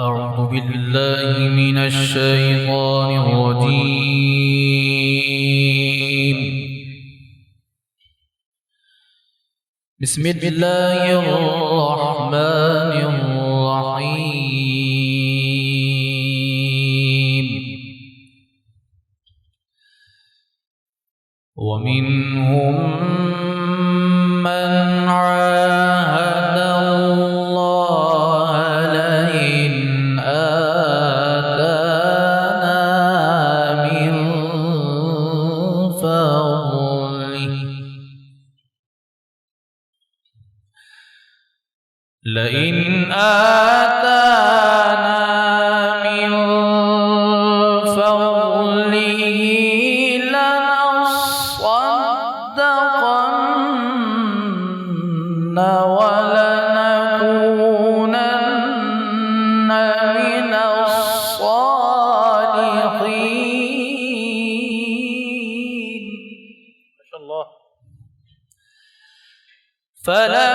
أعوذ بالله من الشيطان الرجيم. بسم الله الرحمن الرحيم. ومنهم من عاهد الله لئن آتانا من فضله لنصدقن ولنكونن من الصالحين. ما شاء الله. فلما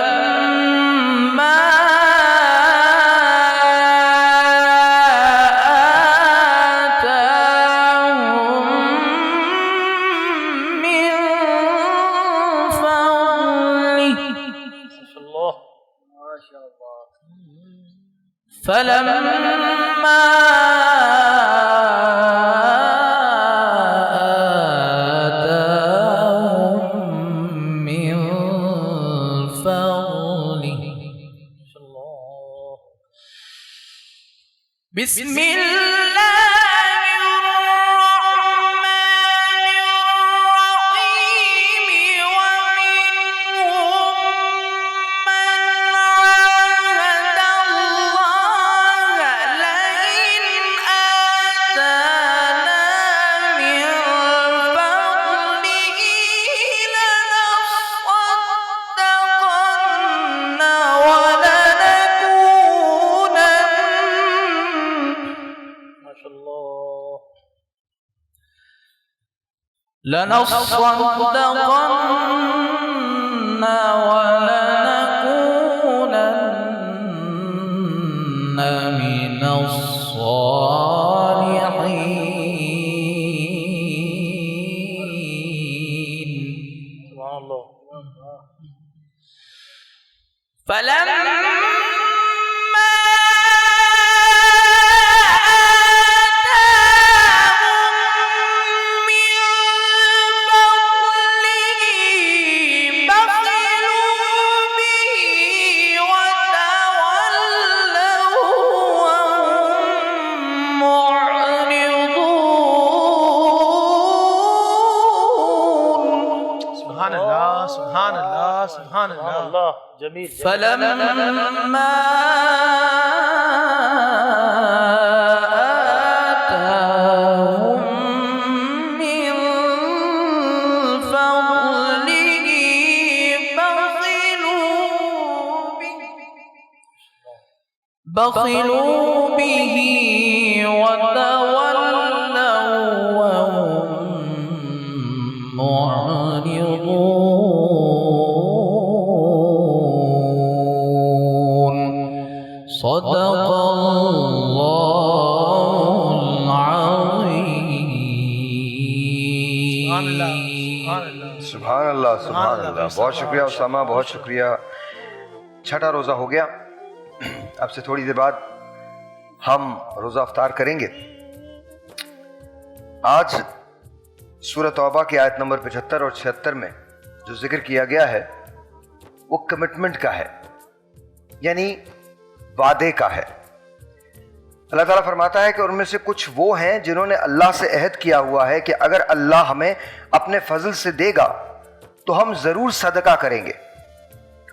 فلما آتاهم من فضله بسم الله لنصدقن ولنكونن من الصالحين. سبحان الله. سبحان اللہ جمیل. فلما آتاهم من فضله بخلوا به وتولوا وهم معرضون. صدق اللہ العظیم. سبحان اللہ سبحان اللہ. بہت شکریہ اسامہ، بہت شکریہ. چھٹا روزہ ہو گیا. اب سے تھوڑی دیر بعد ہم روزہ افطار کریں گے. آج سورہ توبہ کی آیت نمبر 75 اور 76 میں جو ذکر کیا گیا ہے وہ کمٹمنٹ کا ہے، یعنی وعدے کا ہے. اللہ تعالیٰ فرماتا ہے کہ ان میں سے کچھ وہ ہیں جنہوں نے اللہ سے عہد کیا ہوا ہے کہ اگر اللہ ہمیں اپنے فضل سے دے گا تو ہم ضرور صدقہ کریں گے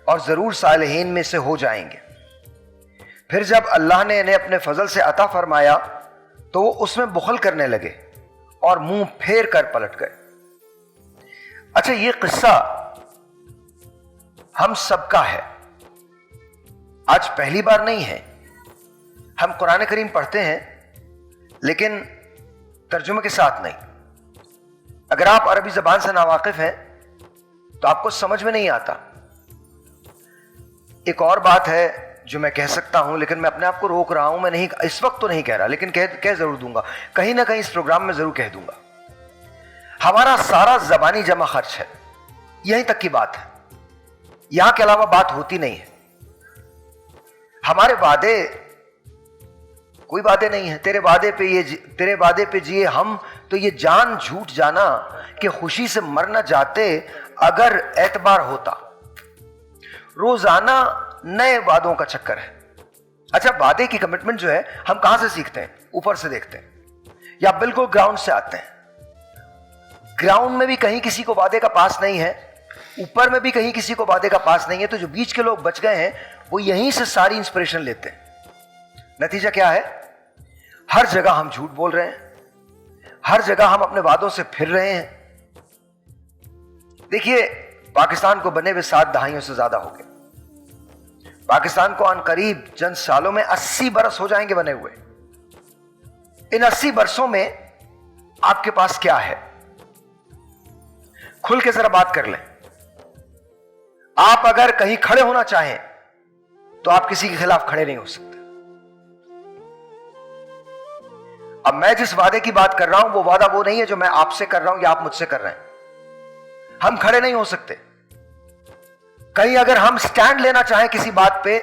اور ضرور صالحین میں سے ہو جائیں گے. پھر جب اللہ نے انہیں اپنے فضل سے عطا فرمایا تو وہ اس میں بخل کرنے لگے اور منہ پھیر کر پلٹ گئے. اچھا، یہ قصہ ہم سب کا ہے، آج پہلی بار نہیں ہے. ہم قرآن کریم پڑھتے ہیں لیکن ترجمے کے ساتھ نہیں. اگر آپ عربی زبان سے ناواقف ہیں تو آپ کو سمجھ میں نہیں آتا. ایک اور بات ہے جو میں کہہ سکتا ہوں، لیکن میں اپنے آپ کو روک رہا ہوں، میں نہیں اس وقت تو نہیں کہہ رہا، لیکن کہہ ضرور دوں گا، کہیں نہ کہیں اس پروگرام میں ضرور کہہ دوں گا. ہمارا سارا زبانی جمع خرچ ہے، یہیں تک کی بات ہے، یہاں کے علاوہ بات ہوتی نہیں ہے. ہمارے وعدے کوئی وعدے نہیں ہیں. تیرے وعدے پہ جیے ہم، تو یہ جان جھوٹ جانا کہ خوشی سے مر نہ جاتے اگر اعتبار ہوتا. روزانہ نئے وعدوں کا چکر ہے. اچھا، وعدے کی کمٹمنٹ جو ہے ہم کہاں سے سیکھتے ہیں؟ اوپر سے دیکھتے ہیں یا بالکل گراؤنڈ سے آتے ہیں؟ گراؤنڈ میں بھی کہیں کسی کو وعدے کا پاس نہیں ہے، اوپر میں بھی کہیں کسی کو وعدے کا پاس نہیں ہے، تو جو بیچ کے لوگ بچ گئے ہیں وہ یہیں سے ساری انسپریشن لیتے ہیں. نتیجہ کیا ہے؟ ہر جگہ ہم جھوٹ بول رہے ہیں، ہر جگہ ہم اپنے وعدوں سے پھر رہے ہیں. دیکھیے، پاکستان کو بنے ہوئے 7 دہائیوں سے زیادہ ہو گئے. پاکستان کو عن قریب چند سالوں میں 80 برس ہو جائیں گے بنے ہوئے. ان 80 برسوں میں آپ کے پاس کیا ہے؟ کھل کے ذرا بات کر لیں. آپ اگر کہیں کھڑے ہونا چاہیں تو آپ کسی کے خلاف کھڑے نہیں ہو سکتے. اب میں جس وعدے کی بات کر رہا ہوں وہ وعدہ وہ نہیں ہے جو میں آپ سے کر رہا ہوں یا آپ مجھ سے کر رہے ہیں. ہم کھڑے نہیں ہو سکتے. کہیں اگر ہم سٹینڈ لینا چاہیں کسی بات پہ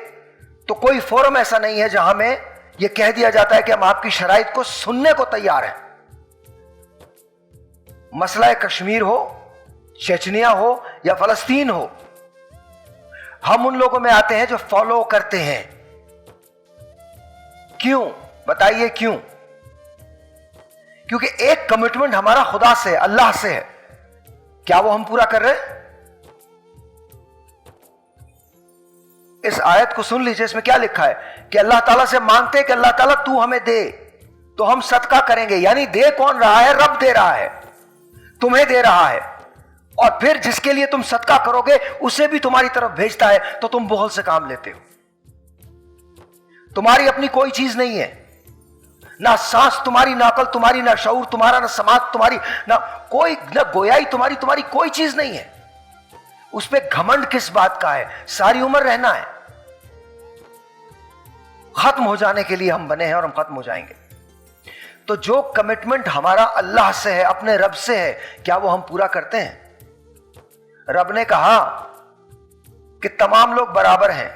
تو کوئی فورم ایسا نہیں ہے جہاں میں یہ کہہ دیا جاتا ہے کہ ہم آپ کی شرائط کو سننے کو تیار ہیں. مسئلہ کشمیر ہو، چچنیا ہو یا فلسطین ہو، ہم ان لوگوں میں آتے ہیں جو فالو کرتے ہیں. کیوں؟ بتائیے کیوں؟ کیونکہ ایک کمٹمنٹ ہمارا خدا سے، اللہ سے ہے. کیا وہ ہم پورا کر رہے ہیں؟ اس آیت کو سن لیجئے، اس میں کیا لکھا ہے کہ اللہ تعالیٰ سے مانگتے ہیں کہ اللہ تعالیٰ تو ہمیں دے تو ہم صدقہ کریں گے. یعنی دے کون رہا ہے؟ رب دے رہا ہے، تمہیں دے رہا ہے. اور پھر جس کے لیے تم صدقہ کرو گے اسے بھی تمہاری طرف بھیجتا ہے، تو تم بخل سے کام لیتے ہو. تمہاری اپنی کوئی چیز نہیں ہے، نہ سانس تمہاری، نہ عقل تمہاری، نہ شعور تمہارا، نہ سماعت تمہاری، نہ گویائی تمہاری کوئی چیز نہیں ہے. اس پہ گھمنڈ کس بات کا ہے؟ ساری عمر رہنا ہے. ختم ہو جانے کے لیے ہم بنے ہیں اور ہم ختم ہو جائیں گے. تو جو کمٹمنٹ ہمارا اللہ سے ہے، اپنے رب سے ہے، کیا وہ ہم پورا کرتے ہیں؟ رب نے کہا کہ تمام لوگ برابر ہیں.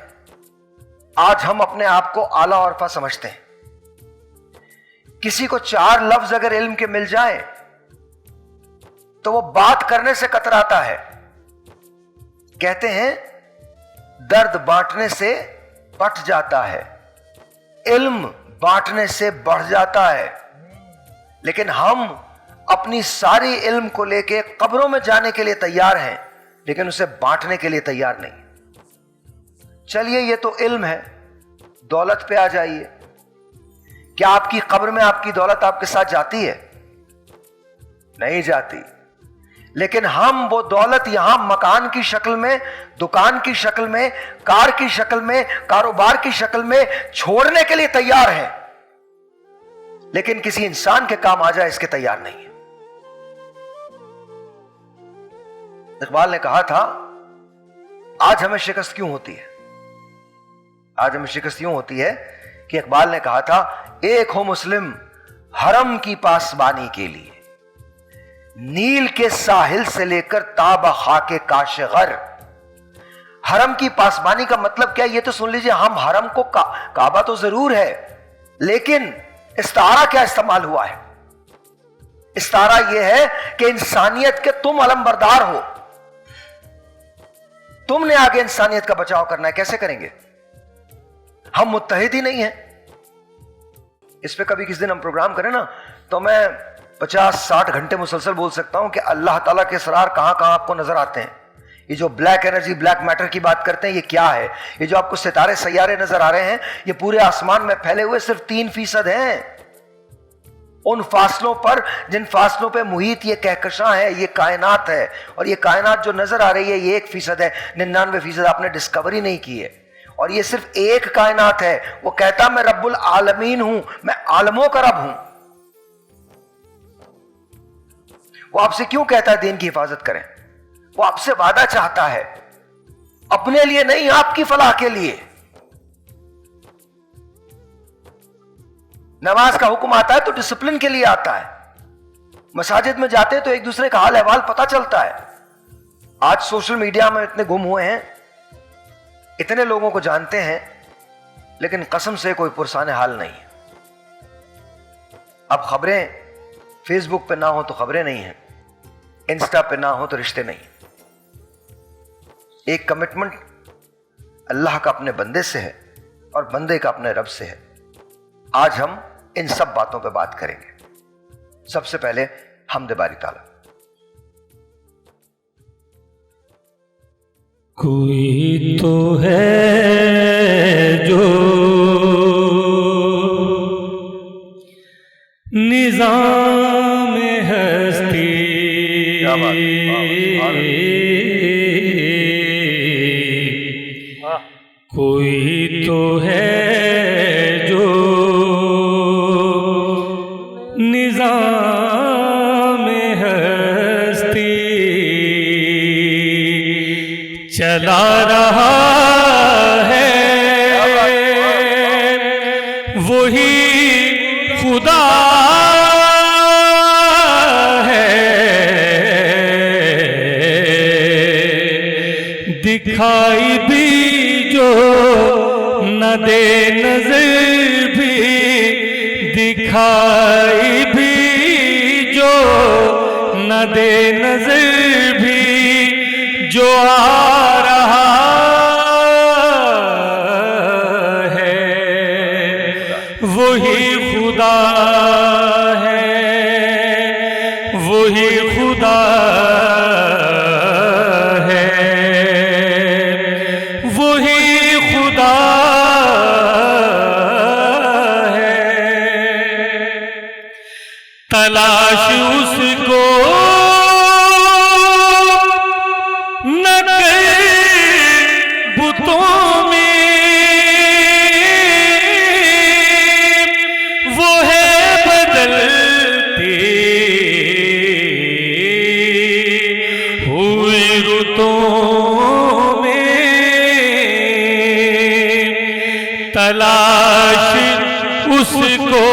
آج ہم اپنے آپ کو اعلیٰ اور عرفہ سمجھتے ہیں. کسی کو 4 لفظ اگر علم کے مل جائیں تو وہ بات کرنے سے کتراتا ہے. کہتے ہیں درد بانٹنے سے بٹ جاتا ہے، علم بانٹنے سے بڑھ جاتا ہے. لیکن ہم اپنی ساری علم کو لے کے قبروں میں جانے کے لیے تیار ہیں، لیکن اسے بانٹنے کے لیے تیار نہیں. چلیے، یہ تو علم ہے. دولت پہ آ جائیے. کیا آپ کی قبر میں آپ کی دولت آپ کے ساتھ جاتی ہے؟ نہیں جاتی. لیکن ہم وہ دولت یہاں مکان کی شکل میں، دکان کی شکل میں، کار کی شکل میں، کاروبار کی شکل میں چھوڑنے کے لیے تیار ہیں، لیکن کسی انسان کے کام آ جائے اس کے تیار نہیں ہے. اقبال نے کہا تھا، آج ہمیں شکست کیوں ہوتی ہے؟ آج ہمیں شکست یوں ہوتی ہے کہ اقبال نے کہا تھا، ایک ہو مسلم حرم کی پاسبانی کے لیے، نیل کے ساحل سے لے کر تاب خاک کاشغر. حرم کی پاسبانی کا مطلب کیا؟ یہ تو سن لیجئے، ہم حرم کو کعبہ تو ضرور ہے، لیکن استعارہ کیا استعمال ہوا ہے؟ استعارہ یہ ہے کہ انسانیت کے تم علم بردار ہو، تم نے آگے انسانیت کا بچاؤ کرنا ہے. کیسے کریں گے؟ ہم متحد ہی نہیں ہیں. اس پہ کبھی کس دن ہم پروگرام کریں نا تو میں 50-60 گھنٹے مسلسل بول سکتا ہوں کہ اللہ تعالیٰ کے اسرار کہاں کہاں آپ کو نظر آتے ہیں. یہ جو بلیک انرجی، بلیک میٹر کی بات کرتے ہیں، یہ کیا ہے؟ یہ جو آپ کو ستارے سیارے نظر آ رہے ہیں، یہ پورے آسمان میں پھیلے ہوئے صرف 3% ہیں. ان فاصلوں پر، جن فاصلوں پہ محیط یہ کہکشاں ہے، یہ کائنات ہے. اور یہ کائنات جو نظر آ رہی ہے یہ 1% ہے. 99% آپ نے ڈسکوری نہیں کی ہے. اور یہ صرف ایک کائنات ہے. وہ کہتا میں رب العالمین ہوں، میں عالموں کا رب ہوں. وہ آپ سے کیوں کہتا ہے دین کی حفاظت کریں؟ وہ آپ سے وعدہ چاہتا ہے، اپنے لیے نہیں، آپ کی فلاح کے لیے. نماز کا حکم آتا ہے تو ڈسپلن کے لیے آتا ہے. مساجد میں جاتے تو ایک دوسرے کا حال احوال پتہ چلتا ہے. آج سوشل میڈیا میں اتنے گم ہوئے ہیں, اتنے لوگوں کو جانتے ہیں, لیکن قسم سے کوئی پرسان حال نہیں ہے. اب خبریں فیس بک پہ نہ ہو تو خبریں نہیں ہیں, انسٹا پہ نہ ہو تو رشتے نہیں. ایک کمٹمنٹ اللہ کا اپنے بندے سے ہے اور بندے کا اپنے رب سے ہے. آج ہم ان سب باتوں پہ بات کریں گے. سب سے پہلے حمد باری تعالیٰ. کوئی تو ہے جو نظام ہستی کوئی تو ہے جو نظام ہستی چلا رہا ہے, وہی خدا دکھائی بھی جو نہ دے نظر بھی, دکھائی بھی جو نہ دے نظر بھی, جو آ رہا ہے وہی خدا ہے, وہی خدا تلاش اس کو نہ کر بتوں میں, وہ ہے بدلتی ہوئی رتوں میں. تلاش اس کو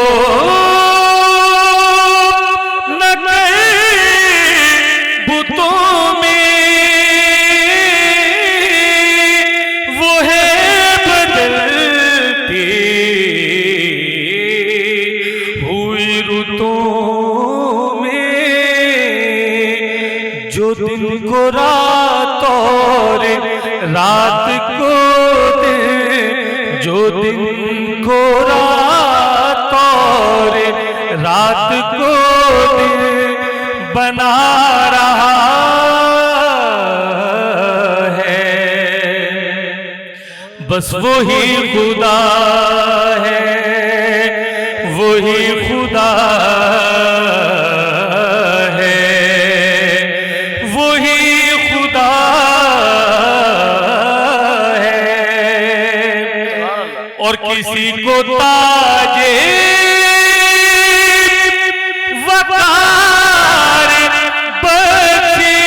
دن کو رات اور رات کو دن, جو دن کو رات اور رات کو دن بنا رہا ہے, بس وہی خدا ہے, وہی خدا اور کسی کو تاجے وقار بخشے,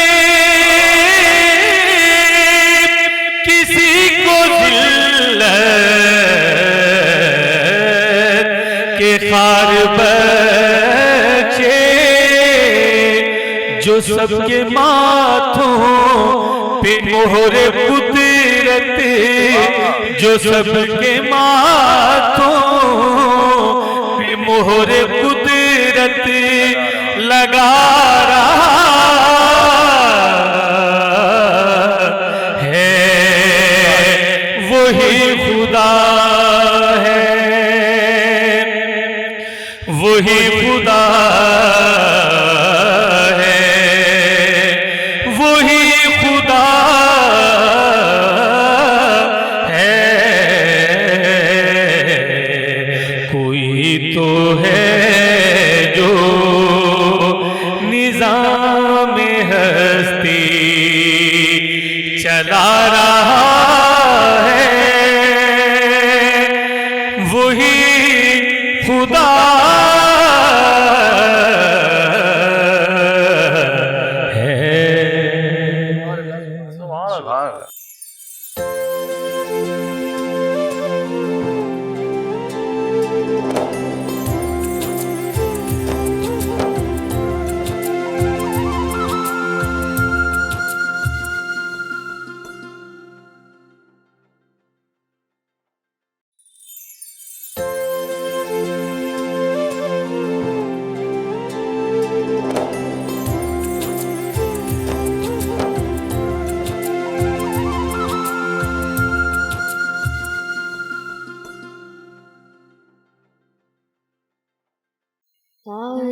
کسی کو ذلت کے خار بخشے, جو سب کے ماتھوں پہ مہر قدرت, جو سب کے ماتھوں پہ مہر قدرت لگا رہا ہے, وہی خدا ہے, وہی خدا ہے, وہی خدا تو ہے جو نظام ہستی چلا رہا ہے, وہی خدا ہے. سبحان اللہ.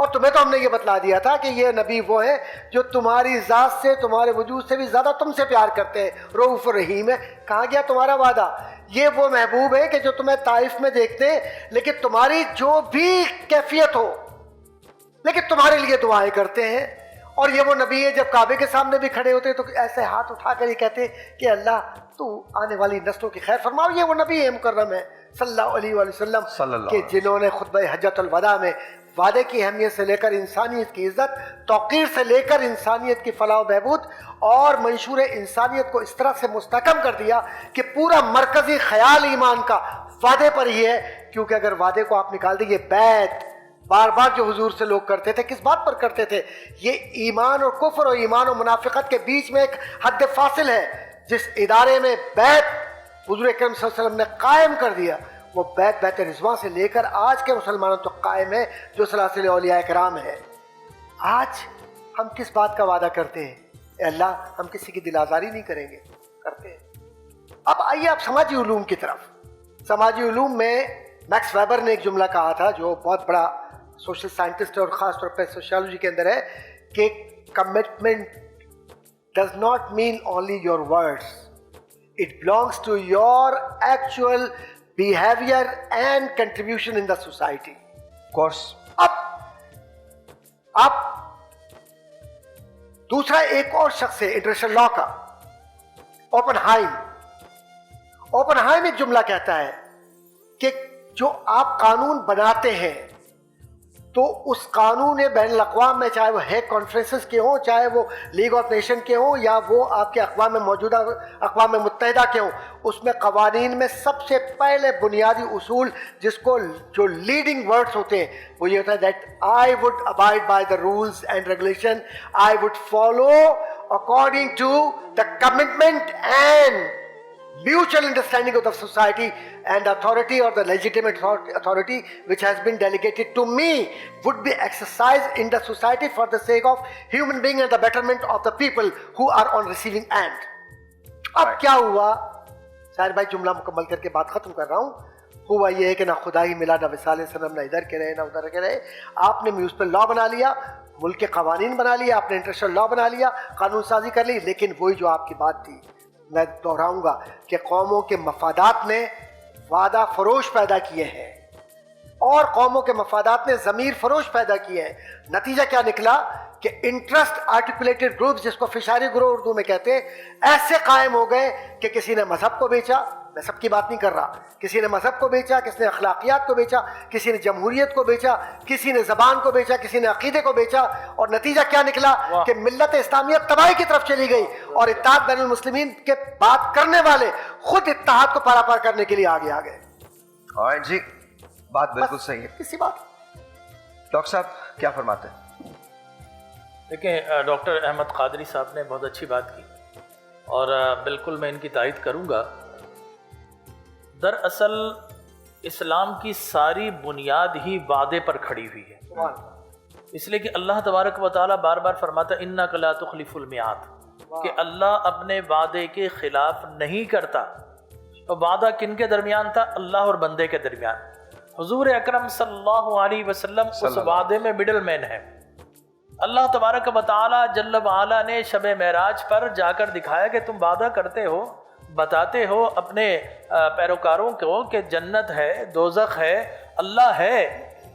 اور تمہیں تو ہم نے یہ بتلا دیا تھا کہ یہ نبی وہ ہے جو تمہاری ذات سے تمہارے وجود سے بھی زیادہ تم سے پیار کرتے ہیں، رؤوف الرحیم ہے۔ کہاں گیا تمہارا وعدہ؟ یہ وہ محبوب ہے کہ جو تمہیں طائف میں دیکھتے ہیں لیکن تمہاری جو بھی کیفیت ہو لیکن تمہارے لیے دعائیں کرتے ہیں۔ اور یہ وہ نبی ہے جب کعبے کے سامنے بھی کھڑے ہوتے تو ایسے ہاتھ اٹھا کر یہ کہتے کہ اللہ تو آنے والی نسلوں کی خیر فرماؤ۔ یہ وہ نبی ہے مکرم ہے صلی اللہ علیہ وآلہ وسلم کہ جنہوں نے خطبہ حجۃ الوداع میں وعدے کی اہمیت سے لے کر انسانیت کی عزت، توقیر سے لے کر انسانیت کی فلاح و بہبود اور منشور انسانیت کو اس طرح سے مستحکم کر دیا کہ پورا مرکزی خیال ایمان کا وعدے پر ہی ہے۔ کیونکہ اگر وعدے کو آپ نکال دیں، یہ بیعت بار بار جو حضور سے لوگ کرتے تھے کس بات پر کرتے تھے؟ یہ ایمان اور کفر اور ایمان و منافقت کے بیچ میں ایک حد فاصل ہے۔ جس ادارے میں بیعت حضور اکرم صلی اللہ علیہ وسلم نے قائم کر دیا، وہ بیعت رضوان سے لے کر آج کے مسلمانوں تک قائم ہے، جو سلاسل اولیاء کرام ہے۔ آج ہم کس بات کا وعدہ کرتے ہیں؟ اے اللہ ہم کسی کی دل آزاری نہیں کریں گے، کرتے ہیں۔ اب آئیے آپ سماجی علوم کی طرف۔ سماجی علوم میں میکس ویبر نے ایک جملہ کہا تھا جو بہت بڑا سوشل سائنٹسٹ اور خاص طور پہ سوشیالوجی کے اندر ہے کہ commitment does not mean only your words, it belongs to your actual behavior and contribution in the society. Of course. اب دوسرا ایک اور شخص ہے انٹرنیشنل لا کا، اوپن ہائم ایک جملہ کہتا ہے کہ جو آپ قانون بناتے ہیں تو اس قانون بین الاقوام میں، چاہے وہ ہیگ کانفرنسز کے ہوں، چاہے وہ لیگ آف نیشن کے ہوں، یا وہ آپ کے موجودہ اقوام متحدہ کے ہوں، اس میں قوانین میں سب سے پہلے بنیادی اصول جس کو جو لیڈنگ ورڈز ہوتے ہیں وہ یہ ہوتا ہے that I would abide by the rules and regulation, I would follow according to the commitment and mutual understanding of the society and authority or the legitimate authority which has been delegated to me would be exercised in the society for the sake of human being and the betterment of the people who are on receiving end. اب کیا ہوا؟ شاعر بھائی جملہ مکمل کر کے بات ختم کر رہا ہوں۔ ہوا یہ ہے کہ نہ خدا ہی ملا، نہ وصال صنم، نہ ادھر کے رہے نہ ادھر کے رہے۔ آپ نے میونسپل لا بنا لیا، ملک کے قوانین بنا لیا، آپ نے انٹرنیشنل لا بنا لیا، قانون سازی کر لی، لیکن وہی جو آپ کی بات تھی میں دہراؤں گا کہ قوموں کے مفادات نے وعدہ فروش پیدا کیے ہیں اور قوموں کے مفادات نے ضمیر فروش پیدا کیے ہیں۔ نتیجہ کیا نکلا کہ انٹرسٹ آرٹیکولیٹڈ گروپس، جس کو فشاری گروہ اردو میں کہتے ہیں، ایسے قائم ہو گئے کہ کسی نے مذہب کو بیچا، میں سب کی بات نہیں کر رہا، کسی نے مذہب کو بیچا، کسی نے اخلاقیات کو بیچا، کسی نے جمہوریت کو بیچا، کسی نے زبان کو بیچا، کسی نے عقیدے کو بیچا، اور نتیجہ کیا نکلا کہ ملت اسلامیہ تباہی کی طرف چلی گئی اور اتحاد بین المسلمین کے بات کرنے والے خود اتحاد کو پارا پار کرنے کے لیے آگے آ گئے۔ جی بات بالکل صحیح ہے۔ کسی بات ڈاکٹر صاحب کیا فرماتے ہیں؟ دیکھیں ڈاکٹر احمد قادری صاحب نے بہت اچھی بات کی اور بالکل میں ان کی تائید کروں گا۔ دراصل اسلام کی ساری بنیاد ہی وعدے پر کھڑی ہوئی ہے، اس لیے کہ اللہ تبارک و تعالیٰ بار بار فرماتا ہے اِنَّکَ لَا تُخْلِفُ الْمِعَادَ، کہ اللہ اپنے وعدے کے خلاف نہیں کرتا۔ تو وعدہ کن کے درمیان تھا؟ اللہ اور بندے کے درمیان۔ حضور اکرم صلی اللہ علیہ وسلم اس وعدے میں مڈل مین ہے۔ اللہ تبارک و تعالیٰ جل وعلا نے شب معراج پر جا کر دکھایا کہ تم وعدہ کرتے ہو، بتاتے ہو اپنے پیروکاروں کو کہ جنت ہے، دوزخ ہے، اللہ ہے،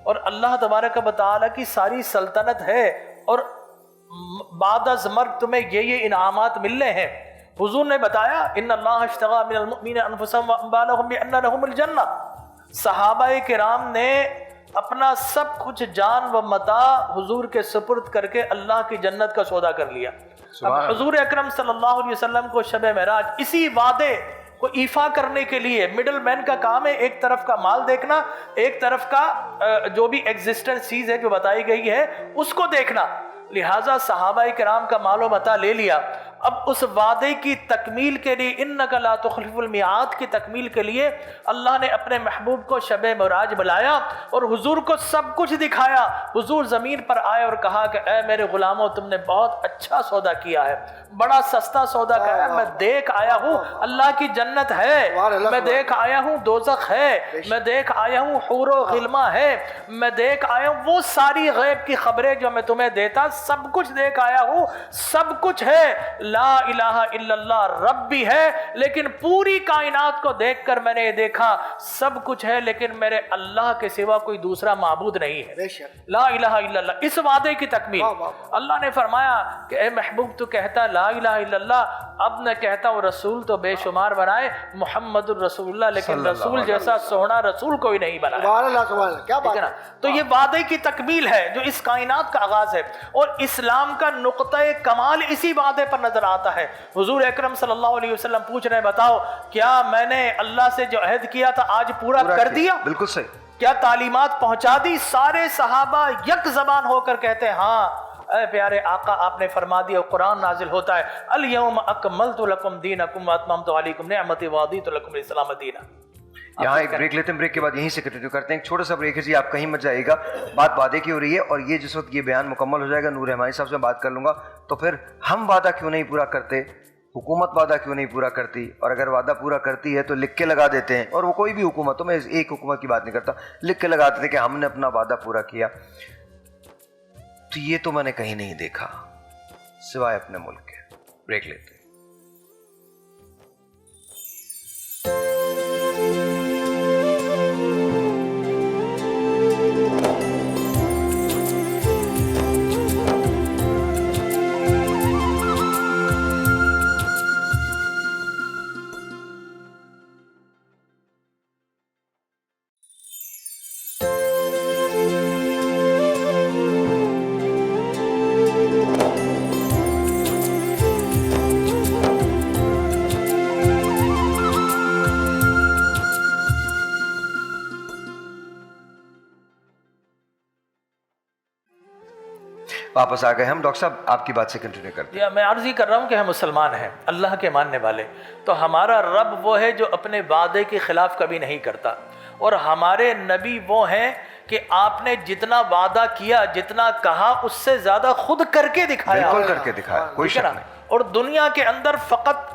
اور اللہ تبارک و تعالیٰ کی ساری سلطنت ہے، اور بعد از مرگ تمہیں یہ انعامات ملنے ہیں۔ حضور نے بتایا ان اللہ اشتری من المؤمنین انفسهم واموالهم بان لهم الجنہ۔ صحابہ کرام نے اپنا سب کچھ جان و متاع حضور کے سپرد کر کے اللہ کی جنت کا سودا کر لیا۔ اب حضور اکرم صلی اللہ علیہ وسلم کو شب معراج اسی وعدے کو ایفا کرنے کے لیے مڈل مین کا کام ہے، ایک طرف کا مال دیکھنا، ایک طرف کا جو بھی ایگزسٹنس چیز ہے جو بتائی گئی ہے اس کو دیکھنا۔ لہٰذا صحابہ کرام کا مال و متاع لے لیا۔ اب اس وعدے کی تکمیل کے لیے انک لا تخلف المیعاد کی تکمیل کے لیے اللہ نے اپنے محبوب کو شب معراج بلایا اور حضور کو سب کچھ دکھایا. حضور زمین پر آئے اور کہا کہ اے میرے غلاموں تم نے بہت اچھا سودا کیا ہے, بڑا سستا سودا کیا ہے. میں دیکھ آیا ہوں اللہ کی جنت ہے, میں دیکھ آیا ہوں دوزخ ہے, میں دیکھ آیا ہوں حور و غلمہ ہے, میں دیکھ آیا ہوں وہ ساری غیب کی خبریں جو میں تمہیں دیتا سب کچھ دیکھ آیا ہوں, سب کچھ ہے. لا الہ الا اللہ رب بھی ہے لیکن پوری کائنات کو دیکھ کر میں نے یہ دیکھا سب کچھ ہے لیکن میرے اللہ کے سوا کوئی دوسرا معبود نہیں ہے. لا الہ الا اللہ, اس وعدے کی تکمیل. اللہ نے فرمایا کہ اے محبوب تو کہتا لا الہ الا اللہ, اب میں کہتا ہوں رسول تو بے شمار بنائے محمد الرسول اللہ, لیکن رسول جیسا سونا رسول کوئی نہیں بنایا. سبحان اللہ سبحان اللہ, کیا بات ہے. تو یہ وعدے کی تکمیل ہے جو اس کائنات کا آغاز ہے, اور اسلام کا نقطہ کمال اسی وعدے پر نظر آتا ہے. حضور اکرم صلی اللہ علیہ وسلم پوچھ رہے ہیں بتاؤ کیا میں نے اللہ سے جو عہد کیا تھا آج پورا کر دیا؟ بالکل صحیح. کیا تعلیمات پہنچا دی؟ سارے صحابہ یک زبان ہو کر کہتے ہیں ہاں. اے پیارے آقا آپ نے فرما دیا, قرآن نازل ہوتا ہے الیوم اکملت لکم دینکم واتممت علیکم نعمتی ورضیت لکم الاسلام دینا. یہاں ایک بریک لیتے ہیں, بریک کے بعد یہیں سے کنٹینیو کرتے ہیں. ایک چھوٹا سا بریک ہے جی, آپ کہیں مت جائے گا. بات وعدے کی ہو رہی ہے اور یہ جس وقت یہ بیان مکمل ہو جائے گا نور رحمانی صاحب سے بات کر لوں گا تو پھر ہم وعدہ کیوں نہیں پورا کرتے, حکومت وعدہ کیوں نہیں پورا کرتی, اور اگر وعدہ پورا کرتی ہے تو لکھ کے لگا دیتے ہیں, اور وہ کوئی بھی حکومت ہو, میں ایک حکومت کی بات نہیں کرتا, لکھ کے لگا دیتے کہ ہم نے اپنا وعدہ پورا کیا. تو یہ تو میں نے کہیں نہیں دیکھا سوائے اپنے ملک کے. بریک لیتے ہیں. واپس آ گئے ہم. ڈاکٹر صاحب آپ کی بات سے کنٹینیو کرتے ہیں. میں عرض ہی کر رہا ہوں کہ ہم مسلمان ہیں, اللہ کے ماننے والے, تو ہمارا رب وہ ہے جو اپنے وعدے کے خلاف کبھی نہیں کرتا, اور ہمارے نبی وہ ہیں کہ آپ نے جتنا وعدہ کیا جتنا کہا اس سے زیادہ خود کر کے دکھایا. بالکل کر کے دکھایا, کوئی شک نہیں. اور دنیا کے اندر فقط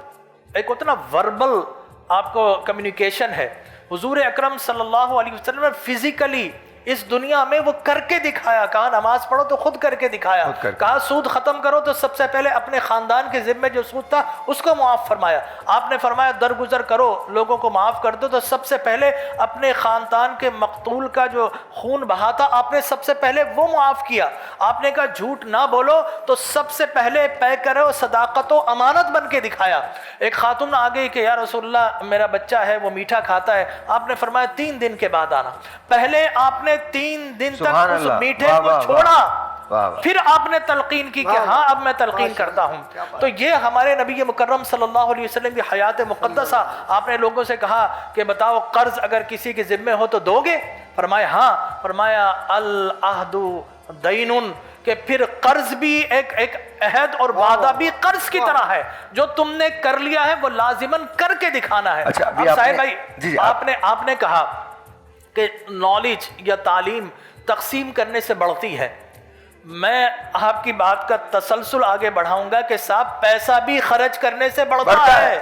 ایک اتنا وربل آپ کو کمیونیکیشن ہے. حضور اکرم صلی اللہ علیہ وسلم نے فزیکلی اس دنیا میں وہ کر کے دکھایا. کہا نماز پڑھو تو خود کر کے دکھایا. کہا سود ختم کرو تو سب سے پہلے اپنے خاندان کے ذمے جو سود تھا اس کو معاف فرمایا. آپ نے فرمایا درگزر کرو لوگوں کو معاف کر دو تو سب سے پہلے اپنے خاندان کے مقتول کا جو خون بہا تھا آپ نے سب سے پہلے وہ معاف کیا. آپ نے کہا جھوٹ نہ بولو تو سب سے پہلے پے کرو صداقت و امانت بن کے دکھایا. ایک خاتون آ گئی کہ یا رسول اللہ میرا بچہ ہے وہ میٹھا کھاتا ہے. آپ نے فرمایا 3 دن کے بعد آنا. پہلے آپ نے 3 دن تک اس میٹھے کو چھوڑا, پھر آپ نے تلقین کی کہ ہاں اب میں تلقین کرتا ہوں. تو یہ ہمارے نبی مکرم صلی اللہ علیہ وسلم کی حیات مقدسہ. آپ نے لوگوں سے کہا کہ بتاؤ قرض اگر کسی کے ذمے ہو تو دو گے؟ فرمایا ہاں. فرمایا العہد دین, کہ پھر قرض بھی ایک عہد اور وعدہ بھی قرض کی طرح ہے, جو تم نے کر لیا ہے وہ لازماً کر کے دکھانا ہے. اب صاحب بھائی آپ نے کہا کہ نالج یا تعلیم تقسیم کرنے سے بڑھتی ہے. میں آپ کی بات کا تسلسل آگے بڑھاؤں گا کہ صاحب پیسہ بھی خرچ کرنے سے بڑھتا ہے,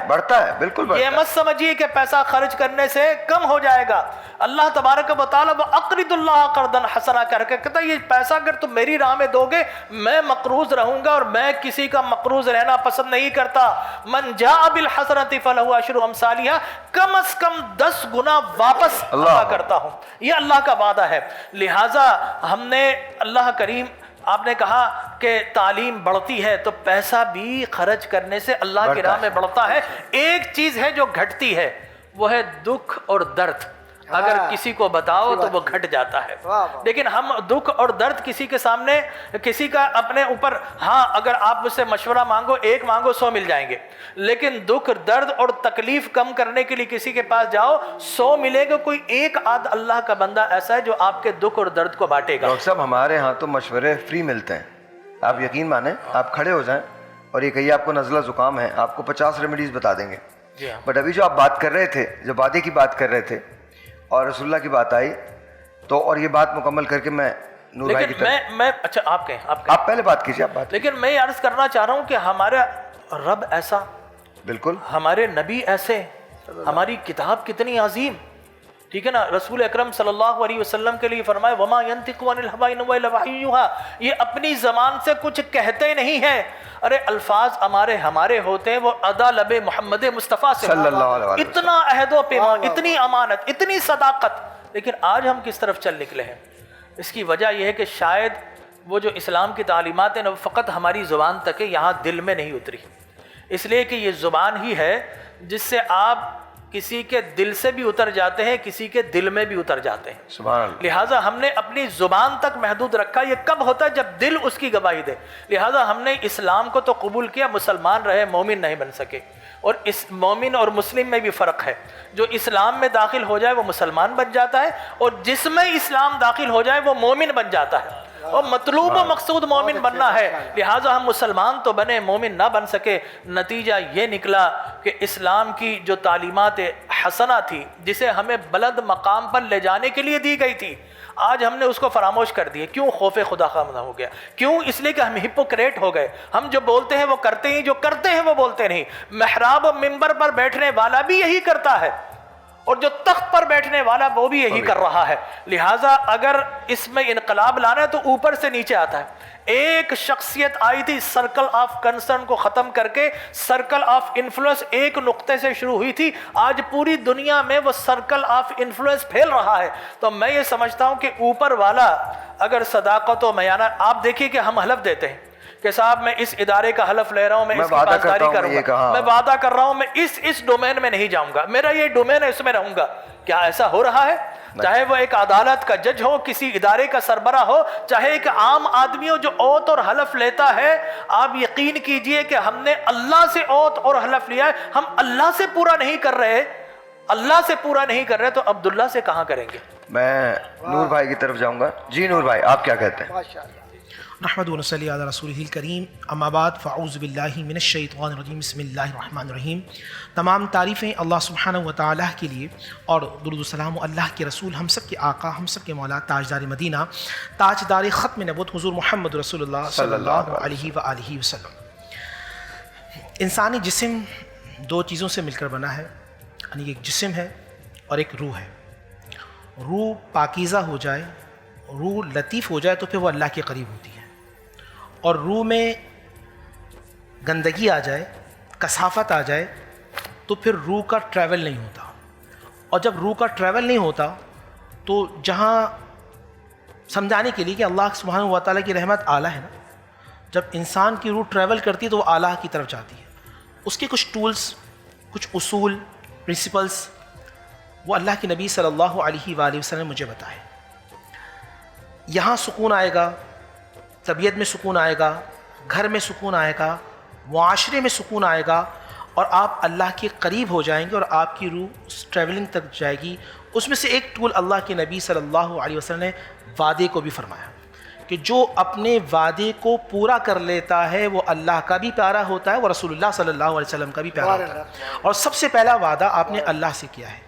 بالکل بڑھتا ہے. یہ مت سمجھیے کہ پیسہ خرچ کرنے سے کم ہو جائے گا. اللہ تبارک و تعالیٰ وَأَقْرِضُ اللَّهَ قَرْضًا حَسَنًا کر کے کہتا ہے یہ پیسہ اگر تم میری راہ میں دو گے میں مقروض رہوں گا, اور میں کسی کا مقروض رہنا پسند نہیں کرتا. مَنْ جَاءَ بِالْحَسَنَةِ فَلَهُ عَشْرُ أَمْثَالِهَا, کم از کم 10 گنا واپس عطا کرتا ہوں. یہ اللہ کا وعدہ ہے. لہٰذا ہم نے اللہ کریم آپ نے کہا کہ تعلیم بڑھتی ہے تو پیسہ بھی خرچ کرنے سے اللہ کی راہ میں بڑھتا ہے. ایک چیز ہے جو گھٹتی ہے وہ ہے دکھ اور درد. اگر کسی کو بتاؤ تو وہ گھٹ جاتا ہے, لیکن ہم دکھ اور درد کسی کے سامنے کسی کا اپنے اوپر, ہاں اگر آپ مجھ سے مشورہ مانگو 1 مانگو 100 مل جائیں گے, لیکن دکھ درد اور تکلیف کم کرنے کے لیے کسی کے پاس جاؤ 100 ملے گا. کوئی 1 آدھ اللہ کا بندہ ایسا ہے جو آپ کے دکھ اور درد کو بانٹے گا. ڈاکٹر صاحب ہمارے ہاں تو مشورے فری ملتے ہیں, آپ یقین مانیں, آپ کھڑے ہو جائیں اور یہ کہیے آپ کو نزلہ زکام ہے، آپ کو 50 ریمیڈیز بتا دیں گے. جی ہاں. بٹ ابھی جو آپ بات کر رہے تھے، جب وعدے کی بات کر رہے تھے اور رسول اللہ کی بات آئی تو، اور یہ بات مکمل کر کے میں نور بھائی کی لیکن میں اچھا آپ کہیں آپ پہلے بات کیجیے. آپ بات لیکن میں یہ عرض کرنا چاہ رہا ہوں کہ ہمارا رب ایسا، بالکل ہمارے نبی ایسے، ہماری کتاب کتنی عظیم، ٹھیک ہے نا. رسول اکرم صلی اللہ علیہ وسلم کے لیے فرمائے وما ينطق عن الهوى ان هو الا وحی یوحی، یہ اپنی زبان سے کچھ کہتے نہیں ہیں. ارے الفاظ ہمارے ہوتے ہیں، وہ ادا لب محمد مصطفیٰ سے صلی اللہ علیہ وسلم. اتنا عہد و پیمان، اتنی امانت، اتنی صداقت. لیکن آج ہم کس طرف چل نکلے ہیں؟ اس کی وجہ یہ ہے کہ شاید وہ جو اسلام کی تعلیمات ہیں وہ فقط ہماری زبان تک ہے، یہاں دل میں نہیں اتری. اس لیے کہ یہ زبان ہی ہے جس سے آپ کسی کے دل سے بھی اتر جاتے ہیں، کسی کے دل میں بھی اتر جاتے ہیں. سبحان اللہ. لہٰذا ہم نے اپنی زبان تک محدود رکھا. یہ کب ہوتا ہے؟ جب دل اس کی گواہی دے. لہٰذا ہم نے اسلام کو تو قبول کیا، مسلمان رہے، مومن نہیں بن سکے. اور اس مومن اور مسلم میں بھی فرق ہے. جو اسلام میں داخل ہو جائے وہ مسلمان بن جاتا ہے، اور جس میں اسلام داخل ہو جائے وہ مومن بن جاتا ہے. اور مطلوب و مقصود مومن بننا ہے. لہٰذا ہم مسلمان تو بنے، مومن نہ بن سکے. نتیجہ یہ نکلا کہ اسلام کی جو تعلیمات حسنہ تھی، جسے ہمیں بلند مقام پر لے جانے کے لیے دی گئی تھی، آج ہم نے اس کو فراموش کر دیا. کیوں؟ خوف خدا خامنہ ہو گیا. کیوں؟ اس لیے کہ ہم ہپوکریٹ ہو گئے. ہم جو بولتے ہیں وہ کرتے ہیں، جو کرتے ہیں وہ بولتے نہیں. محراب و منبر پر بیٹھنے والا بھی یہی کرتا ہے، اور جو تخت پر بیٹھنے والا وہ بھی یہی کر رہا ہے. لہٰذا اگر اس میں انقلاب لانا ہے تو اوپر سے نیچے آتا ہے. ایک شخصیت آئی تھی سرکل آف کنسرن کو ختم کر کے، سرکل آف انفلوئنس ایک نقطے سے شروع ہوئی تھی، آج پوری دنیا میں وہ سرکل آف انفلوئنس پھیل رہا ہے. تو میں یہ سمجھتا ہوں کہ اوپر والا اگر صداقت و میانہ، آپ دیکھیے کہ ہم حلف دیتے ہیں کہ صاحب میں اس ادارے کا حلف لے رہا ہوں، میں اس کی پاسداری کروں گا، میں وعدہ کر رہا ہوں میں اس ڈومین میں نہیں جاؤں گا، میرا یہ ڈومین ہے، اس میں رہوں گا. کیا ایسا ہو رہا ہے؟ چاہے وہ ایک عدالت کا جج ہو، کسی ادارے کا سربراہ ہو، چاہے ایک عام آدمی ہو جو اوت اور حلف لیتا ہے، آپ یقین کیجئے کہ ہم نے اللہ سے اوت اور حلف لیا ہے. ہم اللہ سے پورا نہیں کر رہے، اللہ سے پورا نہیں کر رہے تو عبداللہ سے کہاں کریں گے؟ میں نور بھائی کی طرف جاؤں گا. جی نور بھائی آپ کیا کہتے ہیں؟ ماشاءاللہ. نحمد و نصلی علی رسولہ الکریم، اما بعد فاعوذ باللہ من الشیطان الرجیم، بسم اللہ الرحمن الرحیم. تمام تعریفیں اللہ سبحانہ و تعالیٰ کے لیے، اور درود و سلام اللہ کے رسول، ہم سب کے آقا، ہم سب کے مولا، تاجدار مدینہ، تاجدار ختم نبوت حضور محمد رسول اللہ صلی اللہ علیہ وآلہ وسلم. انسانی جسم دو چیزوں سے مل کر بنا ہے، یعنی ایک جسم ہے اور ایک روح ہے. روح پاکیزہ ہو جائے، روح لطیف ہو جائے تو پھر وہ اللہ کے قریب ہوتی ہے، اور روح میں گندگی آ جائے، کثافت آ جائے تو پھر روح کا ٹریول نہیں ہوتا. اور جب روح کا ٹریول نہیں ہوتا تو جہاں سمجھانے کے لیے کہ اللہ سبحانہ و تعالیٰ کی رحمت اعلیٰ ہے نا، جب انسان کی روح ٹریول کرتی ہے تو وہ اعلیٰ کی طرف جاتی ہے. اس کے کچھ ٹولز، کچھ اصول، پرنسپلز وہ اللہ کے نبی صلی اللہ علیہ وآلہ وسلم نے مجھے بتائے. یہاں سکون آئے گا، طبیعت میں سکون آئے گا، گھر میں سکون آئے گا، معاشرے میں سکون آئے گا، اور آپ اللہ کے قریب ہو جائیں گے اور آپ کی روح اس ٹریولنگ تک جائے گی. اس میں سے ایک ٹول اللہ کے نبی صلی اللہ علیہ وسلم نے وعدے کو بھی فرمایا کہ جو اپنے وعدے کو پورا کر لیتا ہے وہ اللہ کا بھی پیارا ہوتا ہے، وہ رسول اللہ صلی اللہ علیہ وسلم کا بھی پیارا ہوتا ہے. اور سب سے پہلا وعدہ آپ نے اللہ سے کیا ہے،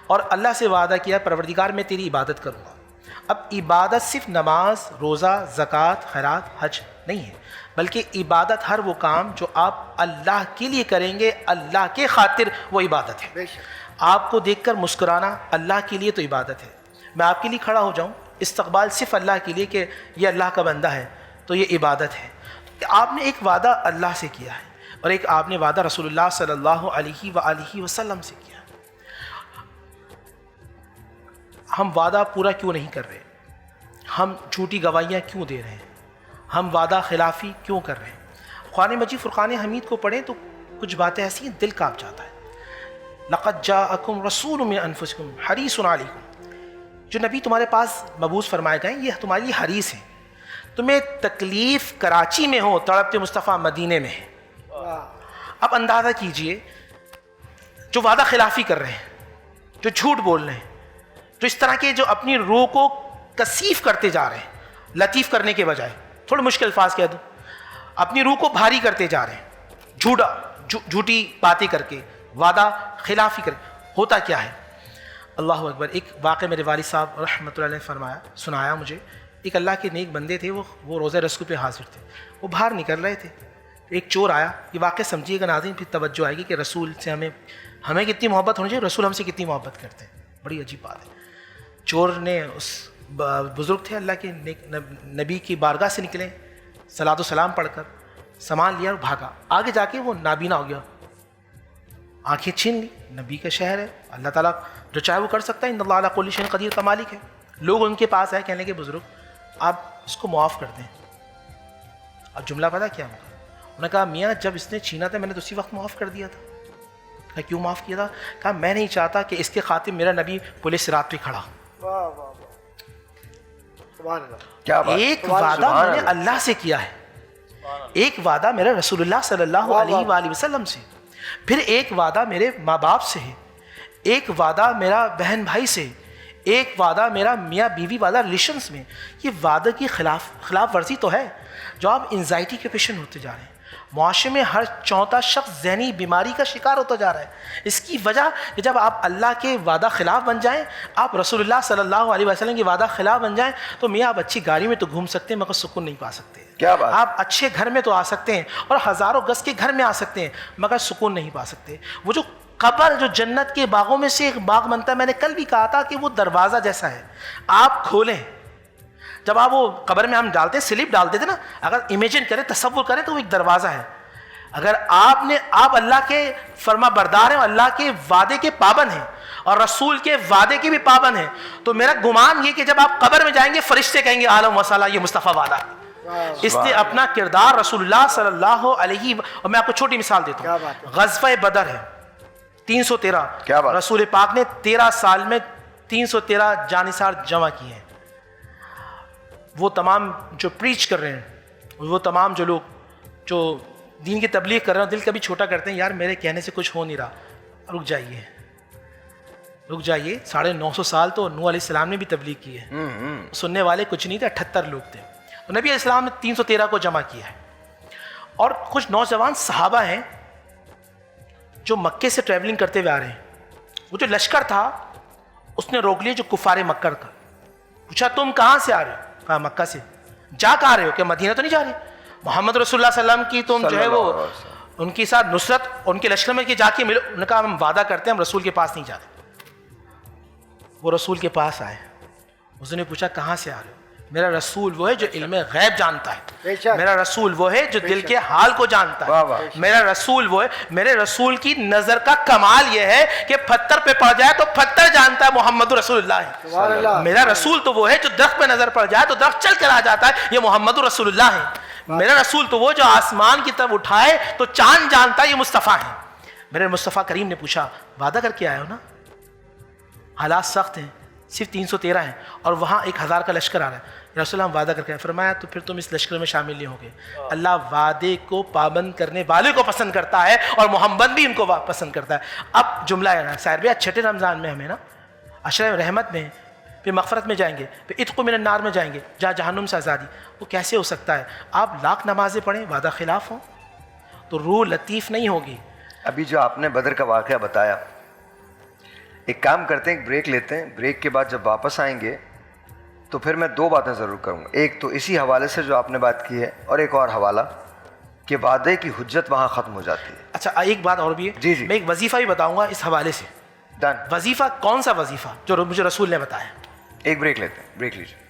اور اللہ سے وعدہ کیا پروردگار میں تیری عبادت کروں گا. اب عبادت صرف نماز، روزہ، زکوٰۃ، خیرات، حج نہیں ہے، بلکہ عبادت ہر وہ کام جو آپ اللہ کے لیے کریں گے، اللہ کے خاطر، وہ عبادت ہے. آپ کو دیکھ کر مسکرانا اللہ کے لیے تو عبادت ہے. میں آپ کے لیے کھڑا ہو جاؤں، استقبال صرف اللہ کے لیے کہ یہ اللہ کا بندہ ہے، تو یہ عبادت ہے. آپ نے ایک وعدہ اللہ سے کیا ہے، اور ایک آپ نے وعدہ رسول اللہ صلی اللہ علیہ وآلہ وسلم سے کیا. ہم وعدہ پورا کیوں نہیں کر رہے؟ ہم جھوٹی گواہیاں کیوں دے رہے ہیں؟ ہم وعدہ خلافی کیوں کر رہے ہیں؟ قرآن مجید فرقان حمید کو پڑھیں تو کچھ باتیں ایسی ہیں دل کانپ جاتا ہے. لقد جاءکم رسول من انفسکم حریص علیکم، جو نبی تمہارے پاس مبعوث فرمائے گئے یہ تمہاری لیے حریص ہیں. تمہیں تکلیف کراچی میں ہو، تڑپتے مصطفیٰ مدینے میں ہے. اب اندازہ کیجئے جو وعدہ خلافی کر رہے ہیں، جو جھوٹ بول رہے ہیں، جو اس طرح کے جو اپنی روح کو کثیف کرتے جا رہے ہیں، لطیف کرنے کے بجائے. تھوڑے مشکل الفاظ کہہ دوں، اپنی روح کو بھاری کرتے جا رہے ہیں، جھوٹی باتیں کر کے، وعدہ خلافی کر کے. ہوتا کیا ہے؟ اللہ اکبر. ایک واقعہ میرے والد صاحب رحمۃ اللہ علیہ سنایا مجھے. ایک اللہ کے نیک بندے تھے، وہ روزہ رسول پہ حاضر تھے. وہ باہر نکل رہے تھے، ایک چور آیا. یہ واقعہ سمجھیے گا ناظرین، پھر توجہ آئے گی کہ رسول سے ہمیں کتنی محبت ہونی چاہیے، رسول ہم سے کتنی محبت کرتے ہیں. بڑی عجیب بات ہے. چور نے، اس بزرگ تھے اللہ کے نبی کی بارگاہ سے نکلے، صلاۃ و سلام پڑھ کر سامان لیا اور بھاگا. آگے جا کے وہ نابینا ہو گیا، آنکھیں چھین لی. نبی کا شہر ہے، اللہ تعالیٰ جو چاہے وہ کر سکتا ہے. ان اللہ علی کل شیء قدیر کا مالک ہے. لوگ ان کے پاس آئے، کہنے لگے بزرگ آپ اس کو معاف کر دیں. اب جملہ پتہ کیا ہوگا؟ انہوں نے کہا میاں جب اس نے چھینا تھا میں نے تو اسی وقت معاف کر دیا تھا. کہا کیوں معاف کیا تھا؟ کہا میں نہیں چاہتا کہ اس کے خاطر میرا نبی پولیس صراط پہ کھڑا. واہ واہ واہ، سبحان اللہ. کیا بات، ایک وعدہ میں نے اللہ سے کیا ہے، ایک وعدہ میرا رسول اللہ صلی اللہ علیہ وآلہ وسلم سے، پھر ایک وعدہ میرے ماں باپ سے ہے، ایک وعدہ میرا بہن بھائی سے، ایک وعدہ میرا میاں بیوی والا ریلیشنز میں. یہ وعدے کی خلاف ورزی تو ہے جو آپ انزائٹی کے پیشنٹ ہوتے جا رہے ہیں. معاشرے میں ہر چوتھا شخص ذہنی بیماری کا شکار ہوتا جا رہا ہے. اس کی وجہ کہ جب آپ اللہ کے وعدہ خلاف بن جائیں، آپ رسول اللہ صلی اللہ علیہ وسلم کے وعدہ خلاف بن جائیں، تو میاں آپ اچھی گاڑی میں تو گھوم سکتے ہیں مگر سکون نہیں پا سکتے. کیا بات. آپ اچھے گھر میں تو آ سکتے ہیں اور ہزاروں گز کے گھر میں آ سکتے ہیں مگر سکون نہیں پا سکتے. وہ جو قبر جو جنت کے باغوں میں سے ایک باغ بنتا ہے، میں نے کل بھی کہا تھا کہ وہ دروازہ جیسا ہے. آپ کھولیں، جب آپ وہ قبر میں ہم ڈالتے ہیں، سلپ ڈالتے تھے نا، اگر امیجن کریں، تصور کریں تو وہ ایک دروازہ ہے. اگر آپ اللہ کے فرما بردار ہیں، اللہ کے وعدے کے پابند ہیں اور رسول کے وعدے کے بھی پابند ہیں، تو میرا گمان یہ کہ جب آپ قبر میں جائیں گے فرشتے کہیں گے عالم وصالہ یہ مصطفیٰ وعدہ ہے. اس نے اپنا کردار رسول اللہ صلی اللہ علیہ. اور میں آپ کو چھوٹی مثال دیتا ہوں. غزوہ بدر ہے 313، رسول پاک نے 13 سال میں 313 جانثار جمع کیے ہیں. وہ تمام جو پریچ کر رہے ہیں، وہ تمام جو لوگ جو دین کی تبلیغ کر رہے ہیں، دل کبھی چھوٹا کرتے ہیں، یار میرے کہنے سے کچھ ہو نہیں رہا. رک جائیے 950 سال تو نوح علیہ السلام نے بھی تبلیغ کی ہے. سننے والے کچھ نہیں تھے، 78 لوگ تھے. تو نبی علیہ السلام نے 313 کو جمع کیا ہے. اور کچھ نوجوان صحابہ ہیں جو مکے سے ٹریولنگ کرتے ہوئے آ رہے ہیں. وہ جو لشکر تھا اس نے روک لیا، جو کفار مکہ کا. پوچھا تم کہاں سے آ رہے ہو؟ کہا مکہ سے. جا کہاں رہے ہو؟ کہ مدینہ تو نہیں جا رہے؟ محمد رسول اللہ صلی اللہ علیہ وسلم کی تم جو ہے وہ ان کے ساتھ نصرت، ان کے لشکر میں کہ جا کے ملو. انہوں نے کہا ہم وعدہ کرتے ہیں ہم رسول کے پاس نہیں جاتے. وہ رسول کے پاس آئے. اس نے پوچھا کہاں سے آ رہے ہو؟ میرا رسول وہ ہے جو علم غیب جانتا ہے، میرا رسول وہ ہے جو دل کے حال کو جانتا ہے، میرا رسول وہ ہے. میرے رسول کی نظر کا کمال یہ ہے کہ پتھر پہ پڑ جائے تو پتھر جانتا ہے محمد رسول اللہ ہے. میرا رسول تو وہ ہے جو درخت پہ نظر پڑ جائے تو درخت چل کر آ جاتا ہے، یہ محمد رسول اللہ ہے. میرا رسول تو وہ جو آسمان کی طرف اٹھائے تو چاند جانتا ہے، یہ مصطفیٰ ہے. میرے مصطفیٰ کریم نے پوچھا وعدہ کر کے آئے ہو نا؟ حالات سخت ہیں، صرف 313 ہیں اور وہاں 1000 کا لشکر آ رہا ہے. رسول اللہ ہم وعدہ کر کے. فرمایا تو پھر تم اس لشکر میں شامل نہیں ہوگے. اللہ وعدے کو پابند کرنے والے کو پسند کرتا ہے اور محمد بھی ان کو پسند کرتا ہے. اب جملہ ہے سائر بھیا، چھٹے رمضان میں ہمیں نا عشرہ رحمت میں، پھر مغفرت میں جائیں گے، پھر عتق من النار میں جائیں گے جہاں جہنم سے آزادی. وہ کیسے ہو سکتا ہے؟ آپ لاکھ نمازیں پڑھیں وعدہ خلاف ہوں تو روح لطیف نہیں ہوگی. ابھی جو آپ نے بدر کا واقعہ بتایا، ایک کام کرتے ہیں، ایک بریک لیتے ہیں. بریک کے بعد جب واپس آئیں گے تو پھر میں 2 باتیں ضرور کروں گا. ایک تو اسی حوالے سے جو آپ نے بات کی ہے، اور ایک اور حوالہ کہ وعدے کی حجت وہاں ختم ہو جاتی ہے. اچھا ایک بات اور بھی ہے، جی جی، میں ایک وظیفہ بھی بتاؤں گا اس حوالے سے. ڈن. وظیفہ کون سا وظیفہ جو مجھے رسول نے بتایا. ایک بریک لیتے ہیں، بریک لیجیے.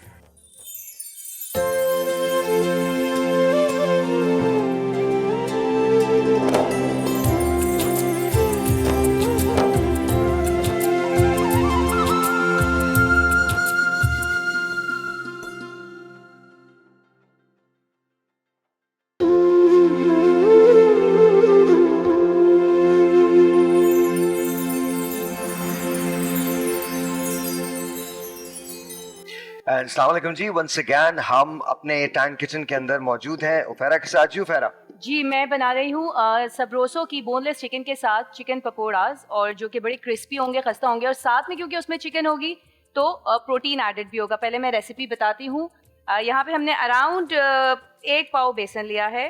السلام علیکم جی. ونس اگین ہم اپنے ٹینگ کچن کے اندر موجود ہیں عفیرہ کے ساتھ. جی عفیرہ. جی میں بنا رہی ہوں سبروسو کی بون لیس چکن کے ساتھ چکن پکوڑاز، اور جو کہ بڑے کرسپی ہوں گے، خستہ ہوں گے، اور ساتھ میں کیونکہ اس میں چکن ہوگی تو پروٹین ایڈڈ بھی ہوگا. پہلے میں ریسیپی بتاتی ہوں. یہاں پہ ہم نے اراؤنڈ 1 پاؤ بیسن لیا ہے،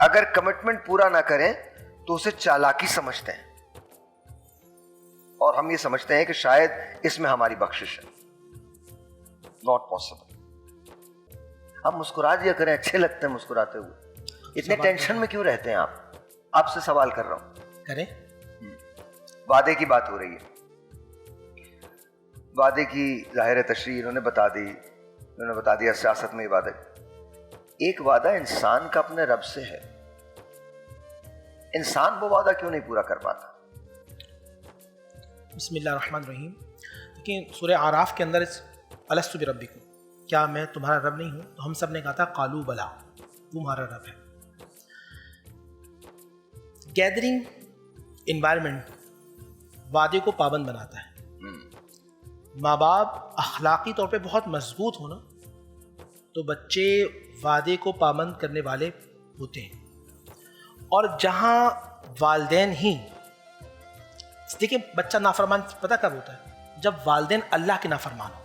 اگر کمٹمنٹ پورا نہ کریں تو اسے چالاکی سمجھتے ہیں، اور ہم یہ سمجھتے ہیں کہ شاید اس میں ہماری بخشش ہے. Not possible. آپ مسکرا دیا کریں، اچھے لگتے ہیں مسکراتے ہوئے. اتنے ٹینشن میں کیوں رہتے ہیں آپ سے سوال کر رہا ہوں. کریں. وعدے کی بات ہو رہی ہے. وعدے کی ظاہر تشریح انہوں نے بتا دیا سیاست میں یہ وعدے. ایک وعدہ انسان کا اپنے رب سے ہے، انسان وہ وعدہ کیوں نہیں پورا کر پاتا؟ بسم اللہ الرحمن الرحیم. دیکھیں سورہ اعراف کے اندر الست بربکم، کیا میں تمہارا رب نہیں ہوں؟ تو ہم سب نے کہا تھا قالوا بلا، تمہارا رب ہے. گیدرنگ انوائرمنٹ وعدے کو پابند بناتا ہے. ماں باپ اخلاقی طور پہ بہت مضبوط ہونا تو بچے وعدے کو پابند کرنے والے ہوتے ہیں. اور جہاں والدین ہی، دیکھیں بچہ نافرمان پتہ کب ہوتا ہے؟ جب والدین اللہ کے نافرمان ہو،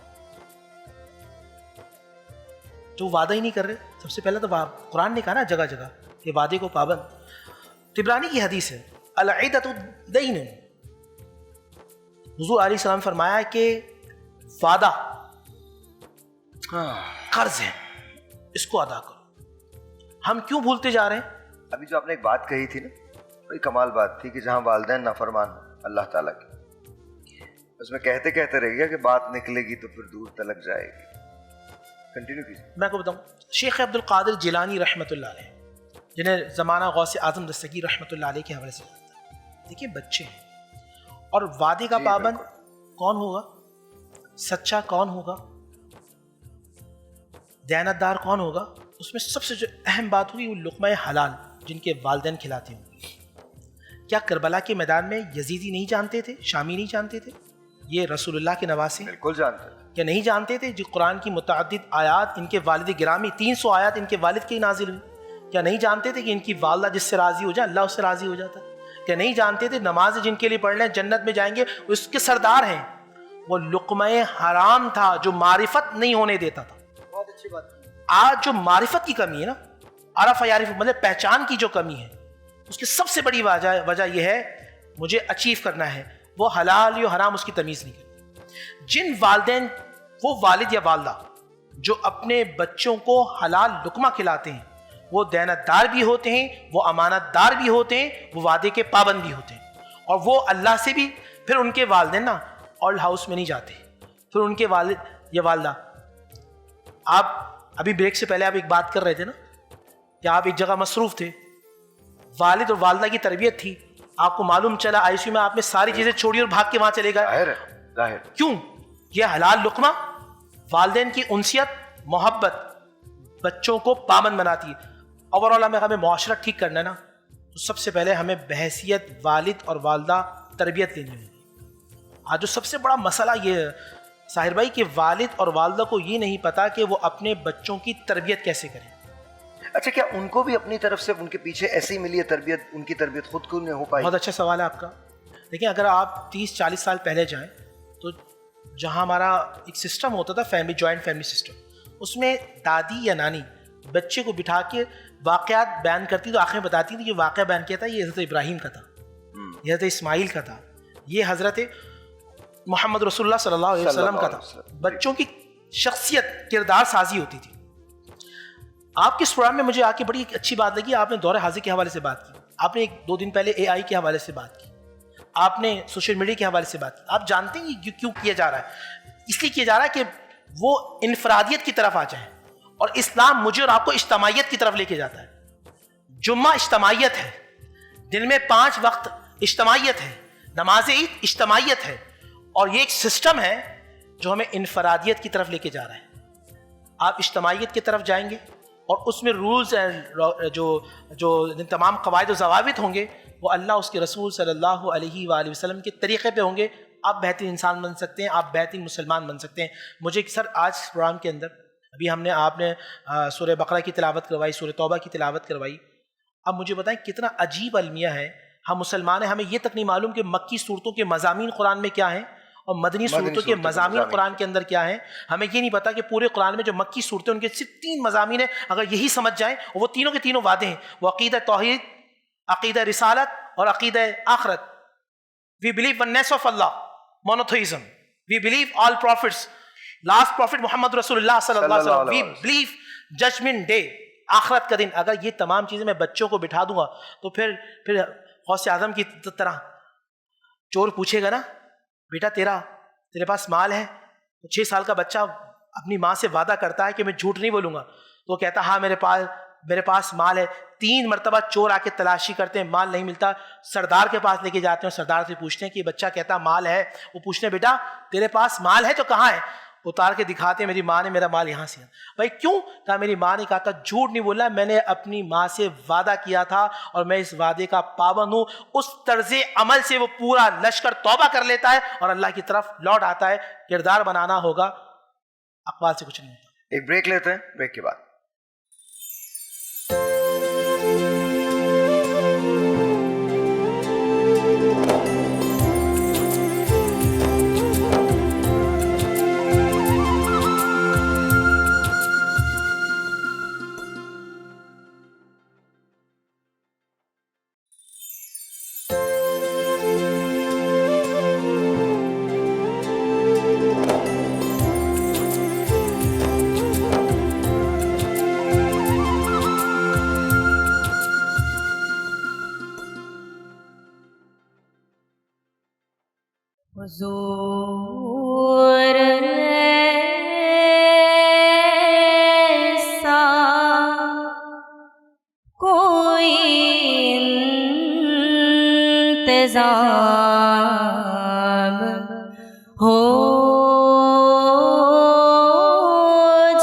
جو وعدہ ہی نہیں کر رہے. سب سے پہلے تو قرآن نے کہا نا جگہ جگہ کہ وعدے کو پابند. طبرانی کی حدیث ہے العیدۃ دین. حضور علیہ السلام فرمایا کہ وعدہ قرض ہے، اس کو ادا کرو. ہم کیوں بھولتے جا رہے ہیں؟ ابھی جو آپ نے ایک بات کہی تھی نا، بڑی کمال بات تھی کہ جہاں والدین نافرمان ہوں اللہ تعالیٰ کی، اس میں کہتے کہتے رہ گیا کہ بات نکلے گی تو پھر دور تلک جائے گی. کنٹینیو کیجیے. میں کو بتاؤں، شیخ عبد القادر جیلانی رحمۃ اللہ علیہ، جنہیں زمانہ غوث اعظم دستگیر رحمۃ اللہ علیہ کے حوالے سے جانتا ہے. دیکھیے بچے ہیں اور وعدے کا پابند کون ہوگا؟ سچا کون ہوگا؟ دیانتدار کون ہوگا؟ اس میں سب سے جو اہم بات ہوگی وہ لقمہ حلال جن کے والدین کھلاتے ہوں. کیا کربلا کے میدان میں یزیدی نہیں جانتے تھے، شامی نہیں جانتے تھے یہ رسول اللہ کے نواسے؟ بالکل جانتے. کیا نہیں جانتے تھے جو قرآن کی متعدد آیات ان کے والد گرامی 300 آیات ان کے والد کی نازل ہوئی؟ کیا نہیں جانتے تھے کہ ان کی والدہ جس سے راضی ہو جائے اللہ اس سے راضی ہو جاتا ہے؟ کیا نہیں جانتے تھے نماز جن کے لیے پڑھ لیں جنت میں جائیں گے، اس کے سردار ہیں؟ وہ لقمہ حرام تھا جو معرفت نہیں ہونے دیتا تھا. بہت اچھی بات. آج جو معرفت کی کمی ہے نا، عرف یعرف مطلب پہچان کی جو کمی ہے، اس کی سب سے بڑی وجہ یہ ہے مجھے اچیو کرنا ہے، وہ حلال یا حرام اس کی تمیز نہیں کرتی. جن والدین، وہ والد یا والدہ جو اپنے بچوں کو حلال لقمہ کھلاتے ہیں، وہ دیانتدار بھی ہوتے ہیں، وہ امانت دار بھی ہوتے ہیں، وہ وعدے کے پابند بھی ہوتے ہیں. اور وہ اللہ سے بھی، پھر ان کے والدین نا اولڈ ہاؤس میں نہیں جاتے، پھر ان کے والد یا والدہ. آپ ابھی بریک سے پہلے آپ ایک بات کر رہے تھے نا کہ آپ ایک جگہ مصروف تھے، والد اور والدہ کی تربیت تھی، آپ کو معلوم چلا آئی سی یو میں آپ نے ساری چیزیں چھوڑی اور بھاگ کے وہاں چلے گئے. ظاہر. کیوں؟ یہ حلال لقمہ والدین کی انسیت محبت بچوں کو پابند بناتی ہے. اوورآل ہمیں معاشرہ ٹھیک کرنا ہے نا، تو سب سے پہلے ہمیں بحیثیت والد اور والدہ تربیت لینی ہوگی. آج جو سب سے بڑا مسئلہ یہ ہے ساحر بھائی کہ والد اور والدہ کو یہ نہیں پتا کہ وہ اپنے بچوں کی تربیت کیسے کریں. اچھا، کیا ان کو بھی اپنی طرف سے ان کے پیچھے ایسی ملی ہے تربیت، ان کی تربیت خود کو نہیں ہو پائی؟ بہت اچھا سوال ہے آپ کا. دیکھیں اگر آپ 30-40 سال پہلے جائیں تو جہاں ہمارا ایک سسٹم ہوتا تھا فیملی، جوائنٹ فیملی سسٹم، اس میں دادی یا نانی بچے کو بٹھا کے واقعات بیان کرتی تو آخریں بتاتی تھی یہ واقعہ بیان کیا تھا، یہ حضرت ابراہیم کا تھا، یہ حضرت اسماعیل کا تھا، یہ حضرت محمد رسول اللہ صلی اللہ علیہ وسلم کا تھا. بچوں کی شخصیت، کردار سازی ہوتی تھی. آپ کے اس پروگرام میں مجھے آ کے بڑی ایک اچھی بات لگی، آپ نے دور حاضر کے حوالے سے بات کی، آپ نے 1-2 دن پہلے AI کے حوالے سے بات کی، آپ نے سوشل میڈیا کے حوالے سے بات کی. آپ جانتے ہیں یہ کیوں کیا جا رہا ہے؟ اس لیے کیا جا رہا ہے کہ وہ انفرادیت کی طرف آ جائیں، اور اسلام مجھے اور آپ کو اجتماعیت کی طرف لے کے جاتا ہے. جمعہ اجتماعیت ہے، دن میں 5 وقت اجتماعیت ہے، نماز عید اجتماعیت ہے، اور یہ ایک سسٹم ہے جو ہمیں انفرادیت کی طرف لے کے جا رہا ہے. آپ اجتماعیت کی طرف جائیں گے اور اس میں رولز جو تمام قواعد و ضوابط ہوں گے وہ اللہ اس کے رسول صلی اللہ علیہ وآلہ وسلم کے طریقے پہ ہوں گے. آپ بہترین انسان بن سکتے ہیں، آپ بہترین مسلمان بن سکتے ہیں. مجھے سر آج پروگرام کے اندر ابھی آپ نے سورہ بقرہ کی تلاوت کروائی، سورہ توبہ کی تلاوت کروائی. اب مجھے بتائیں کتنا عجیب المیہ ہے. ہم مسلمان ہیں، ہمیں یہ تک نہیں معلوم کہ مکی صورتوں کے مضامین قرآن میں کیا ہیں اور مدنی صورتوں کے مضامین قرآن کے اندر کیا ہیں. ہمیں یہ نہیں پتا کہ پورے قرآن میں جو مکی صورتیں ان کے صرف 3 مضامین ہیں. اگر یہی سمجھ جائیں, وہ تینوں کے تینوں وعدے ہیں, وہ عقیدہ توحید, عقیدہ رسالت اور عقیدہ آخرت. We believe oneness of Allah, monotheism. We believe all prophets, last prophet Muhammad Rasulullah sallallahu alaihi wasallam. We believe judgment day, آخرت کا دن. اگر یہ تمام چیزیں میں بچوں کو بٹھا دوں گا تو پھر غوث اعظم کی طرح چور پوچھے گا نا, بیٹا تیرے پاس مال ہے؟ 6 سال کا بچہ اپنی ماں سے وعدہ کرتا ہے کہ میں جھوٹ نہیں بولوں گا, تو وہ کہتا ہاں میرے پاس مال ہے. 3 مرتبہ چور آ کے تلاشی کرتے ہیں, مال نہیں ملتا, سردار کے پاس لے کے جاتے ہیں, سردار سے پوچھتے ہیں کہ بچہ کہتا مال ہے. وہ پوچھتے ہیں بیٹا تیرے پاس مال ہے تو کہاں ہے؟ اتار کے دکھاتے ہیں میری ماں نے میرا مال یہاں سے. بھائی کیوں؟ کہا میری ماں نے کہا تھا جھوٹ نہیں بولنا, میں نے اپنی ماں سے وعدہ کیا تھا اور میں اس وعدے کا پابند ہوں. اس طرز عمل سے وہ پورا لشکر توبہ کر لیتا ہے اور اللہ کی طرف لوٹ آتا ہے. کردار بنانا ہوگا, اقوال سے کچھ نہیں ہوتا. ایک بریک لیتے ہیں, بریک کے بعد حضور ایسا کوئی انتظام ہو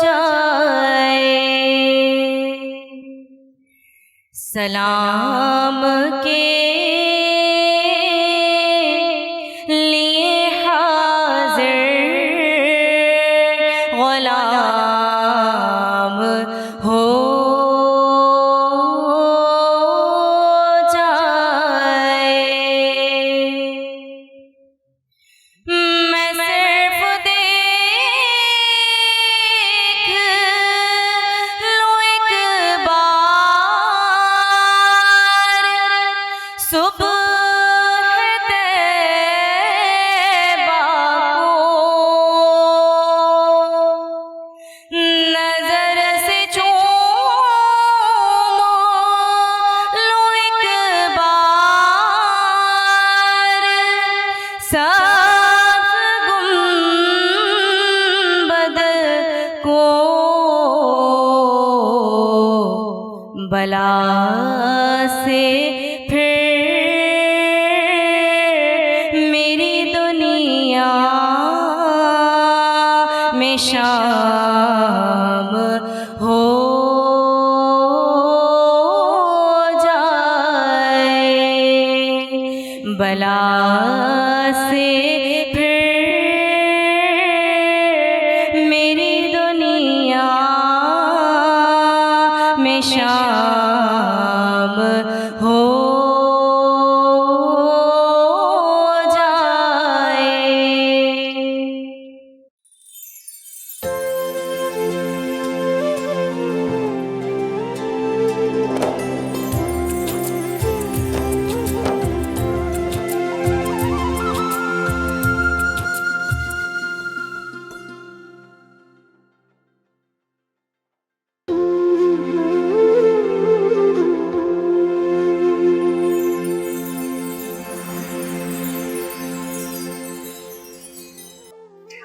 جائے, سلام کے بلا سے پھر میری دنیا میں شام ہو جائے, بلا سے پھر میری دنیا میں شام ہو جائے.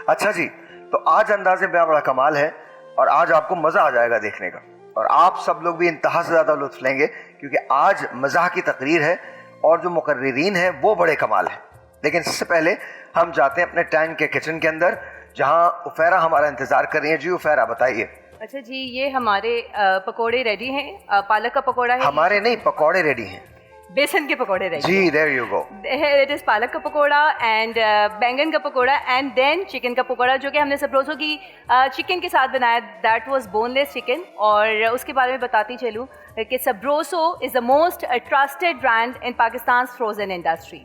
اچھا جی, تو آج انداز بیاں بڑا کمال ہے اور آج آپ کو مزہ آ جائے گا دیکھنے کا, اور آپ سب لوگ بھی انتہا سے زیادہ لطف لیں گے کیونکہ آج مزاح کی تقریر ہے اور جو مقررین ہیں وہ بڑے کمال ہیں. لیکن اس سے پہلے ہم جاتے ہیں اپنے ٹینک کے کچن کے اندر جہاں عفیرہ ہمارا انتظار کر رہی ہیں. جی عفیرہ بتائیے. اچھا جی, یہ ہمارے پکوڑے ریڈی ہیں. پالک کا پکوڑا ہے. ہمارے نہیں, پکوڑے ریڈی ہیں. بیسن کے پکوڑے ریڈی. جی there you go. It is پالک کا پکوڑا اینڈ بینگن کا پکوڑا اینڈ دین چکن کا پکوڑا, جو کہ ہم نے سبروسو کی چکن کے ساتھ بنایا. That was boneless chicken. اور اس کے بارے میں بتاتی چلوں کہ Sabroso is the most trusted brand in Pakistan frozen industry.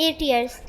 8 years।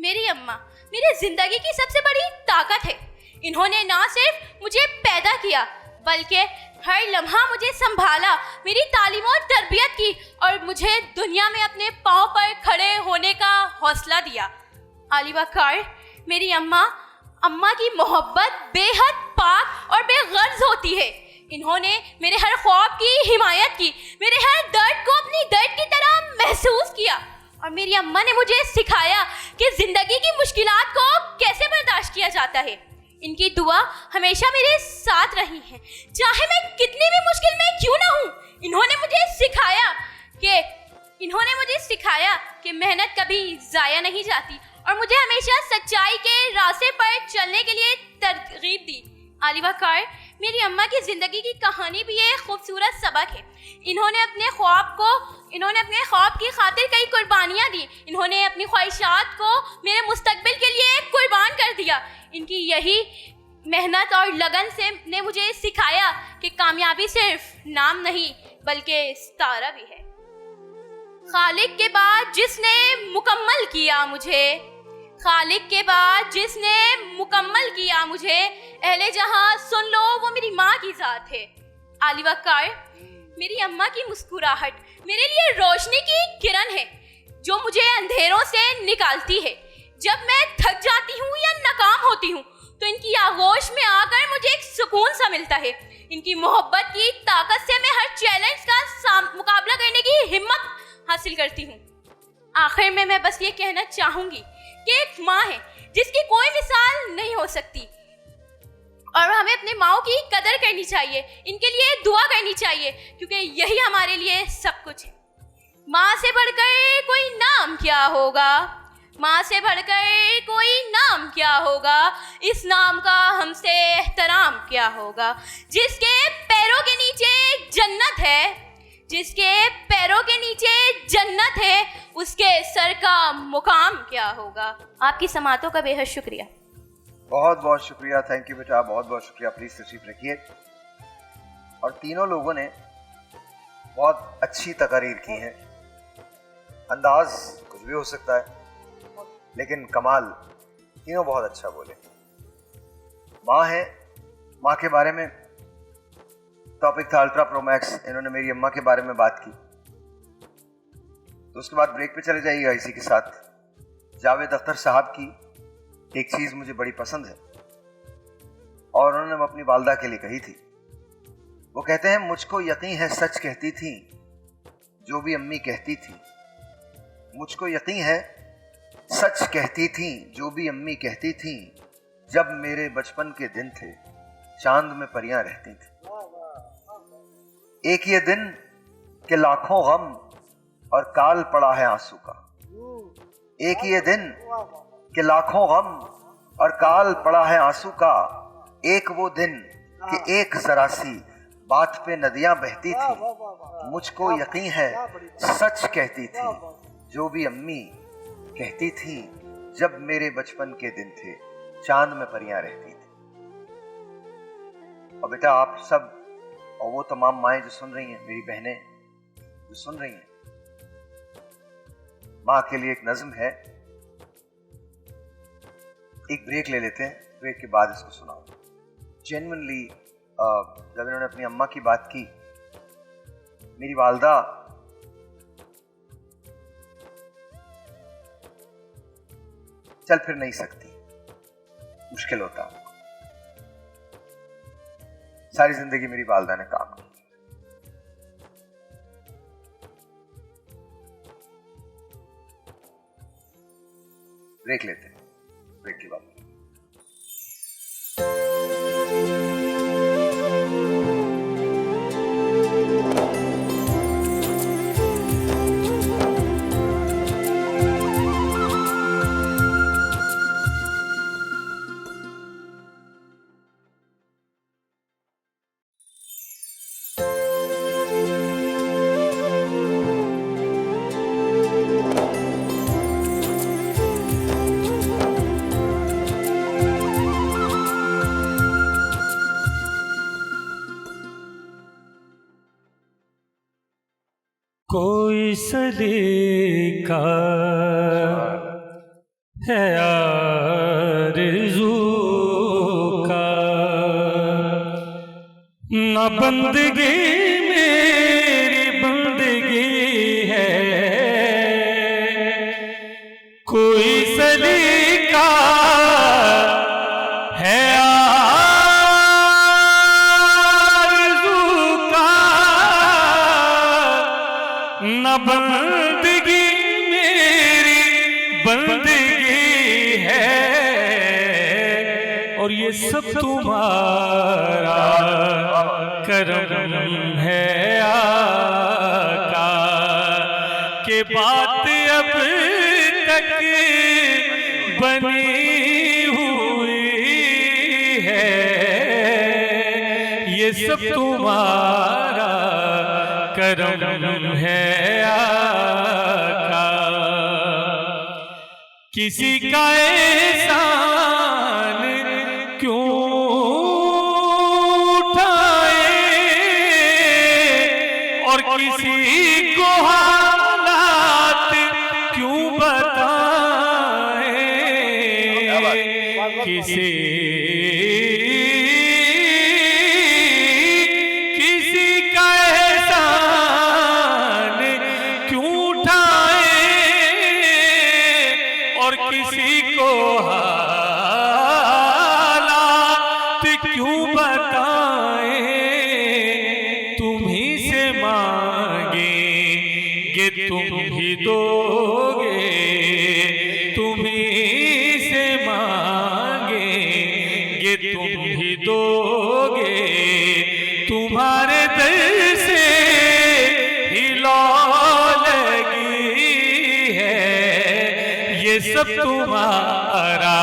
میری اماں میری زندگی کی سب سے بڑی طاقت ہے. انہوں نے نہ صرف مجھے پیدا کیا بلکہ ہر لمحہ مجھے سنبھالا, میری تعلیم اور تربیت کی اور مجھے دنیا میں اپنے پاؤں پر کھڑے ہونے کا حوصلہ دیا. علی وقار, میری اماں کی محبت بے حد پاک اور بے غرض ہوتی ہے. انہوں نے میرے ہر خواب کی حمایت کی, میرے ہر درد کو اپنی درد کی طرح محسوس کیا, اور میری اماں نے مجھے سکھایا کہ زندگی کی مشکلات کو کیسے برداشت کیا جاتا ہے. ان کی دعا ہمیشہ میرے ساتھ رہی ہے, چاہے میں کتنی بھی مشکل میں کیوں نہ ہوں. انہوں نے مجھے سکھایا کہ محنت کبھی ضائع نہیں جاتی, اور مجھے ہمیشہ سچائی کے راستے پر چلنے کے لیے ترغیب دی. علی وقار, میری اماں کی زندگی کی کہانی بھی ایک خوبصورت سبق ہے. انہوں نے اپنے خواب کی خاطر کئی قربانیاں دی. انہوں نے اپنی خواہشات کو میرے مستقبل کے لیے قربان کر دیا. ان کی یہی محنت اور لگن نے مجھے سکھایا کہ کامیابی صرف نام نہیں بلکہ ستارہ بھی ہے. خالق کے بعد جس نے مکمل کیا مجھے, اہل جہاں سن لو وہ میری ماں کی ذات ہے. علی وقار, میری اماں کی مسکراہٹ میرے لیے روشنی کی کرن ہے جو مجھے اندھیروں سے نکالتی ہے. جب میں تھک جاتی ہوں یا ناکام ہوتی ہوں تو ان کی آغوش میں آ کر مجھے ایک سکون سا ملتا ہے. ان کی محبت کی طاقت سے میں ہر چیلنج کا مقابلہ کرنے کی ہمت حاصل کرتی ہوں. آخر میں بس یہ کہنا چاہوں گی کہ ایک ماں ہے جس کی کوئی مثال نہیں ہو سکتی, اور ہمیں اپنے ماؤں کی قدر کرنی چاہیے, ان کے لیے دعا کرنی چاہیے, کیونکہ یہی ہمارے لیے سب کچھ ہے. ماں سے بڑھ کر کوئی نام کیا ہوگا, ماں سے بڑھ کر کوئی نام کیا ہوگا, اس نام کا ہم سے احترام کیا ہوگا. جس کے پیروں کے نیچے جنت ہے اس کے سر کا مقام کیا ہوگا. آپ کی سماعتوں کا بے حد شکریہ. بہت بہت شکریہ. تھینک یو بیٹا, بہت بہت شکریہ. پلیز تشریف رکھیے. اور تینوں لوگوں نے بہت اچھی تقاریر کی ہیں. انداز کچھ بھی ہو سکتا ہے لیکن کمال, تینوں بہت اچھا بولے. ماں ہے, ماں کے بارے میں ٹاپک تھا الٹرا پرو میکس. انہوں نے میری اماں کے بارے میں بات کی, تو اس کے بعد بریک پہ چلے جائیے گا. اسی کے ساتھ جاوید اختر صاحب کی ایک چیز مجھے بڑی پسند ہے اور انہوں نے اپنی والدہ کے لیے کہی تھی. وہ کہتے ہیں, مجھ کو یقین ہے سچ کہتی تھی جو بھی امی کہتی تھی. مجھ کو یقین ہے سچ کہتی تھی جو بھی امی کہتی تھی. جب میرے بچپن کے دن تھے چاند میں پریاں رہتی تھیں. ایک یہ دن کہ لاکھوں غم اور کال پڑا ہے آنسو کا. ایک یہ دن کہ لاکھوں غم اور کال پڑا ہے آنسو کا. ایک وہ دن کہ ایک ذرا سی بات پہ ندیاں بہتی تھی. مجھ کو یقین ہے سچ کہتی تھی جو بھی امی کہتی تھی. جب میرے بچپن کے دن تھے چاند میں پریاں رہتی تھی. اور بیٹا آپ سب اور وہ تمام مائیں جو سن رہی ہیں, میری بہنیں جو سن رہی ہیں, ماں کے لیے ایک نظم ہے. ایک بریک لے لیتے ہیں, بریک کے بعد اس کو سناؤں. جینوئنلی جب انہوں نے اپنی اماں کی بات کی, میری والدہ چل پھر نہیں سکتی, مشکل ہوتا. ساری زندگی میری والدہ نے کام کیا. بریک لیتے ہیں, بریک کے بعد کوئی سلیقہ ہے آرزو کا، نہ بندگی میری بندگی ہے، کوئی سلیقہ ہے آرزو کا، نہ بندگی میری بندگی ہے، اور یہ سب تمہارا کرم ہے آقا، کہ بات اب تک بنی ہوئی ہے، یہ سب تمہارا کرم ہے آقا، کسی کا احسان کیوں اٹھائے، اور کسی کو حالات کیوں بتائیں، کسی کا احسان کیوں اٹھائیں، اور کسی کو حالات کیوں بتائیں، تمہیں سے مانگیں گے تم ہی دو گے، تمہیں سے مانگیں گے تم ہی دو گے، تمہارے دل سے ہی لو لگی ہے، یہ سب تمہارا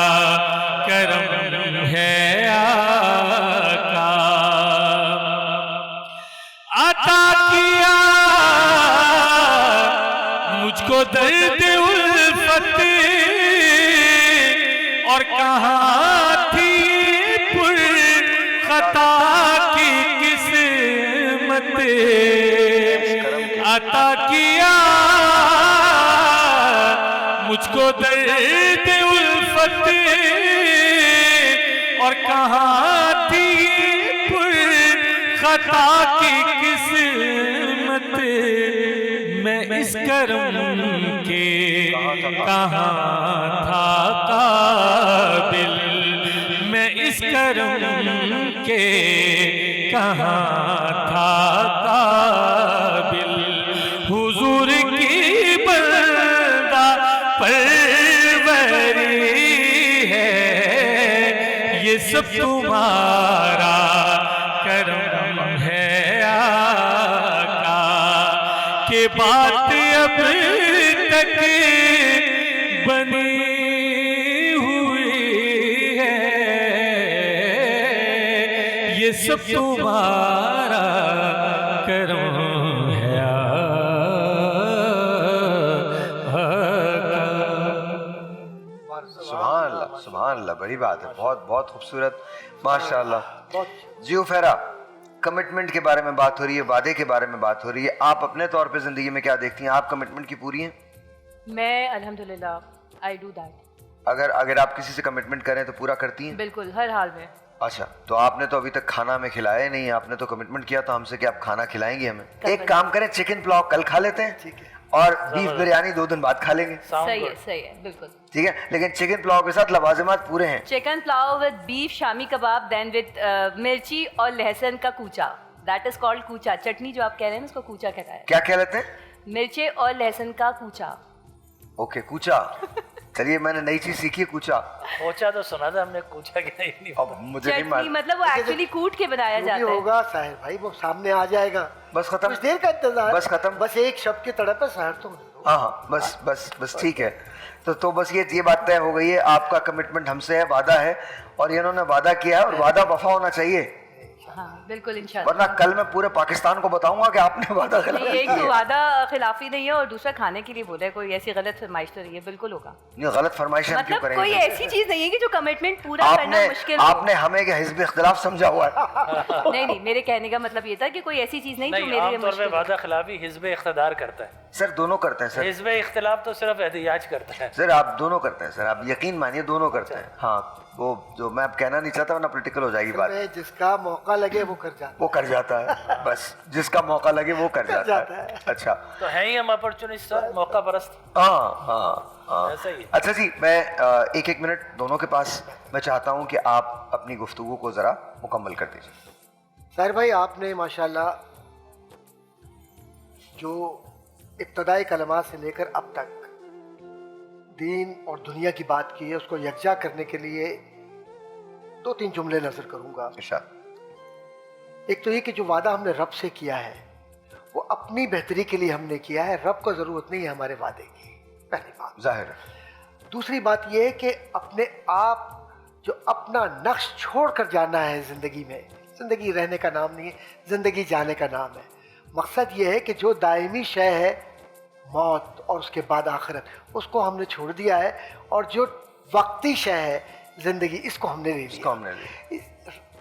کرم ہے آقا، عطا کیا مجھ کو درد الفت، اور کہاں تھی پر خطا کی قسمت، عطا کیا مجھ کو درد الفت، اور کہاں تھی پر خطا کی قسمت، میں اس کرم کے کہاں تھا قابل، میں اس کرم کے کہاں تھا قابل، حضور کی بندہ پروری ہے، یہ سب تمہارا کرم ہے آقا، کہ بات اب تک بنی ہوئی ہے، یہ سب تمہارا کرم ہے آقا۔ سبحان اللہ سبحان اللہ، بڑی بات ہے، بہت بہت خوبصورت، ماشاء اللہ۔ جی عفیرہ، کمٹمنٹ کے بارے میں بات ہو رہی ہے، وعدے کے بارے میں بات ہو رہی ہے، آپ اپنے طور پہ زندگی میں کیا دیکھتی ہیں؟ آپ کمٹمنٹ کی پوری ہیں؟ میں الحمدللہ آئی ڈو دیٹ۔ اگر آپ کسی سے کمٹمنٹ کریں تو پورا کرتی ہیں؟ بالکل، ہر حال میں۔ اچھا، تو آپ نے تو ابھی تک کھانا ہمیں کھلایا ہی نہیں، آپ نے تو کمٹمنٹ کیا تھا ہم سے کہ آپ کھانا کھلائیں گے ہمیں۔ ایک کام کریں، چکن پلاؤ کل کھا لیتے ہیں، اور بیف بریانی 2 دن بعد کھا لیں گے۔ صحیح ہے، صحیح ہے، بالکل ٹھیک ہے، لیکن چکن پلاؤ کے ساتھ لوازمات پورے ہیں۔ چکن پلاؤ ود بیف شامی کباب، دین ود مرچی اور لہسن کا کوچا، دیٹ از کالڈ کوچا۔ چٹنی جو آپ کہہ رہے ہیں اس کو کوچا کہتا ہے۔ کیا کہہ لیتے ہیں؟ مرچے اور لہسن کا کوچا۔ اوکے، کوچا، چلیے میں نے نئی چیز سیکھی ہے، کوچا۔ کوچا تو سنا تھا ہم نے، کوچا کیا نہیں اب مجھے نہیں چٹنی معلوم، مطلب وہ ایکچولی کوٹ کے بنایا جاتا ہے۔ ہوگا ساحر بھائی، وہ سامنے آ جائے گا، بس ختم، کچھ دیر کا انتظار، بس ختم، بس ایک شب کی طرح پہ ساحر تو ہاں ہاں، بس بس بس ٹھیک ہے۔ تو بس یہ بات طے ہو گئی ہے، آپ کا کمٹمنٹ ہم سے ہے، وعدہ ہے، اور انہوں نے وعدہ کیا ہے، اور وعدہ وفا ہونا چاہیے، ہاں بالکل انشاءاللہ۔ ورنہ کل میں پورے پاکستان کو بتاؤں گا کہ آپ نے وعدہ خلاف نہیں، ایک کیا تو ہے۔ وعدہ خلافی نہیں ہے، اور دوسرا کھانے کے لیے بولا ہے، کوئی ایسی غلط فرمائش تو نہیں ہے، بالکل ہوگا۔ نہیں، غلط فرمائشیں ہم کیوں مطلب کریں کوئی گے؟ ایسی چیز نہیں ہے کہ جو کمٹمنٹ پورا کرنا مشکل ہو۔ آپ نے ہمیں کہ حزب اختلاف سمجھا ہوا ہے۔ نہیں، میرے کہنے کا مطلب یہ تھا کہ کوئی ایسی چیز نہیں جو نہیں، میرے لیے عام طور مشکل پہ ہو۔ وعدہ خلافی حزب اقتدار کرتا ہے۔ سر دونوں کرتے ہیں سر. حزب اختلاف تو صرف احتجاج کرتا ہے سر آپ دونوں کرتے ہیں سر, آپ یقین مانیے دونوں کرتے ہیں. ہاں وہ جو میں اب کہنا نہیں چاہتا ورنہ پولیٹیکل ہو جائے گی بات. جس کا موقع لگے وہ کر جاتا وہ کر جاتا ہے, بس جس کا موقع لگے وہ کر جاتا ہے. اچھا تو ہیں ہی ہم اپرچونسٹ, موقع پرست. ہاں ہاں ہاں ایسا ہی. اچھا جی, میں ایک منٹ دونوں کے پاس میں چاہتا ہوں کہ آپ اپنی گفتگو کو ذرا مکمل کر دیجیے. ظاہر بھائی آپ نے ماشاءاللہ جو ابتدائی کلمات سے لے کر اب تک دین اور دنیا کی بات کی ہے, اس کو یکجا کرنے کے لیے 2-3 جملے نظر کروں گا. ایک تو یہ کہ جو وعدہ ہم نے رب سے کیا ہے وہ اپنی بہتری کے لیے ہم نے کیا ہے, رب کو ضرورت نہیں ہے ہمارے وعدے کی, پہلی بات. ظاہر ہے. دوسری بات یہ ہے کہ اپنے آپ جو اپنا نقش چھوڑ کر جانا ہے زندگی میں, زندگی رہنے کا نام نہیں ہے, زندگی جانے کا نام ہے. مقصد یہ ہے کہ جو دائمی شے ہے موت اور اس کے بعد آخرت, اس کو ہم نے چھوڑ دیا ہے, اور جو وقتی شے ہے زندگی, اس کو ہم نے لے لیا.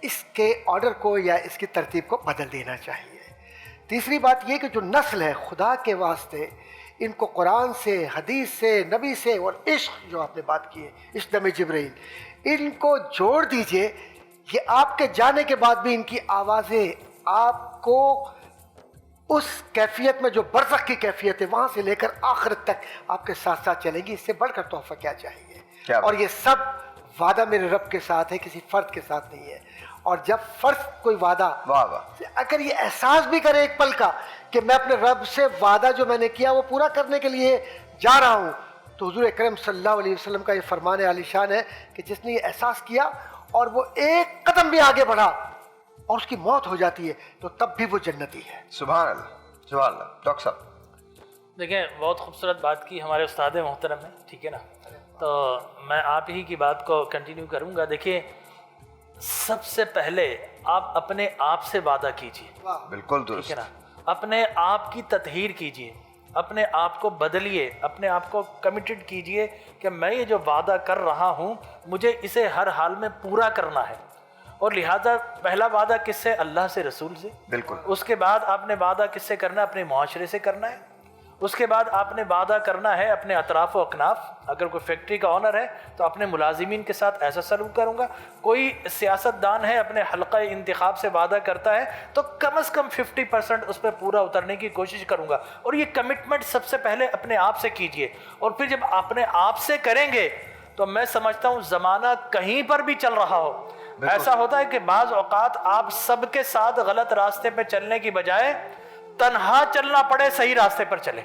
اس کے آرڈر کو یا اس کی ترتیب کو بدل دینا چاہیے. تیسری بات یہ کہ جو نسل ہے خدا کے واسطے ان کو قرآن سے, حدیث سے, نبی سے اور عشق جو آپ نے بات کی ہے, عشق دم جبرائیل, ان کو جوڑ دیجئے. یہ آپ کے جانے کے بعد بھی ان کی آوازیں آپ کو اس کیفیت میں جو برزخ کی کیفیت ہے وہاں سے لے کر آخرت تک آپ کے ساتھ ساتھ چلیں گی. اس سے بڑھ کر تحفہ کیا چاہیے؟ اور یہ سب وعدہ میرے رب کے ساتھ ہے, کسی فرد کے ساتھ نہیں ہے. اور جب فرد کوئی وعدہ اگر یہ احساس بھی کرے ایک پل کا کہ میں اپنے رب سے وعدہ جو میں نے کیا وہ پورا کرنے کے لیے جا رہا ہوں, تو حضور اکرم صلی اللہ علیہ وسلم کا یہ فرمان عالی شان ہے کہ جس نے یہ احساس کیا اور وہ ایک قدم بھی آگے بڑھا اور اس کی موت ہو جاتی ہے تو تب بھی وہ جنتی ہے. سبحان اللہ, سبحان اللہ. ڈاکٹر صاحب دیکھیں بہت خوبصورت بات کی ہمارے استاد محترم ہیں, ٹھیک ہے نا, تو میں آپ ہی کی بات کو کنٹینیو کروں گا. دیکھیں سب سے پہلے آپ اپنے آپ سے وعدہ کیجیے, بالکل ٹھیک ہے نا, اپنے آپ کی تطہیر کیجیے, اپنے آپ کو بدلیے, اپنے آپ کو کمیٹڈ کیجیے کہ میں یہ جو وعدہ کر رہا ہوں مجھے اسے ہر حال میں پورا کرنا ہے. اور لہٰذا پہلا وعدہ کس سے؟ اللہ سے, رسول سے. بالکل. اس کے بعد آپ نے وعدہ کس سے کرنا ہے؟ اپنے معاشرے سے کرنا ہے. اس کے بعد آپ نے وعدہ کرنا ہے اپنے اطراف و اکناف, اگر کوئی فیکٹری کا آنر ہے تو اپنے ملازمین کے ساتھ ایسا سلوک کروں گا. کوئی سیاست دان ہے اپنے حلقہ انتخاب سے وعدہ کرتا ہے تو کم از کم 50% اس پہ پورا اترنے کی کوشش کروں گا. اور یہ کمٹمنٹ سب سے پہلے اپنے آپ سے کیجئے, اور پھر جب اپنے آپ سے کریں گے تو میں سمجھتا ہوں زمانہ کہیں پر بھی چل رہا ہو, ایسا ہوتا ہے کہ بعض اوقات آپ سب کے ساتھ غلط راستے پہ چلنے کی بجائے تنہا چلنا پڑے, صحیح راستے پر چلے,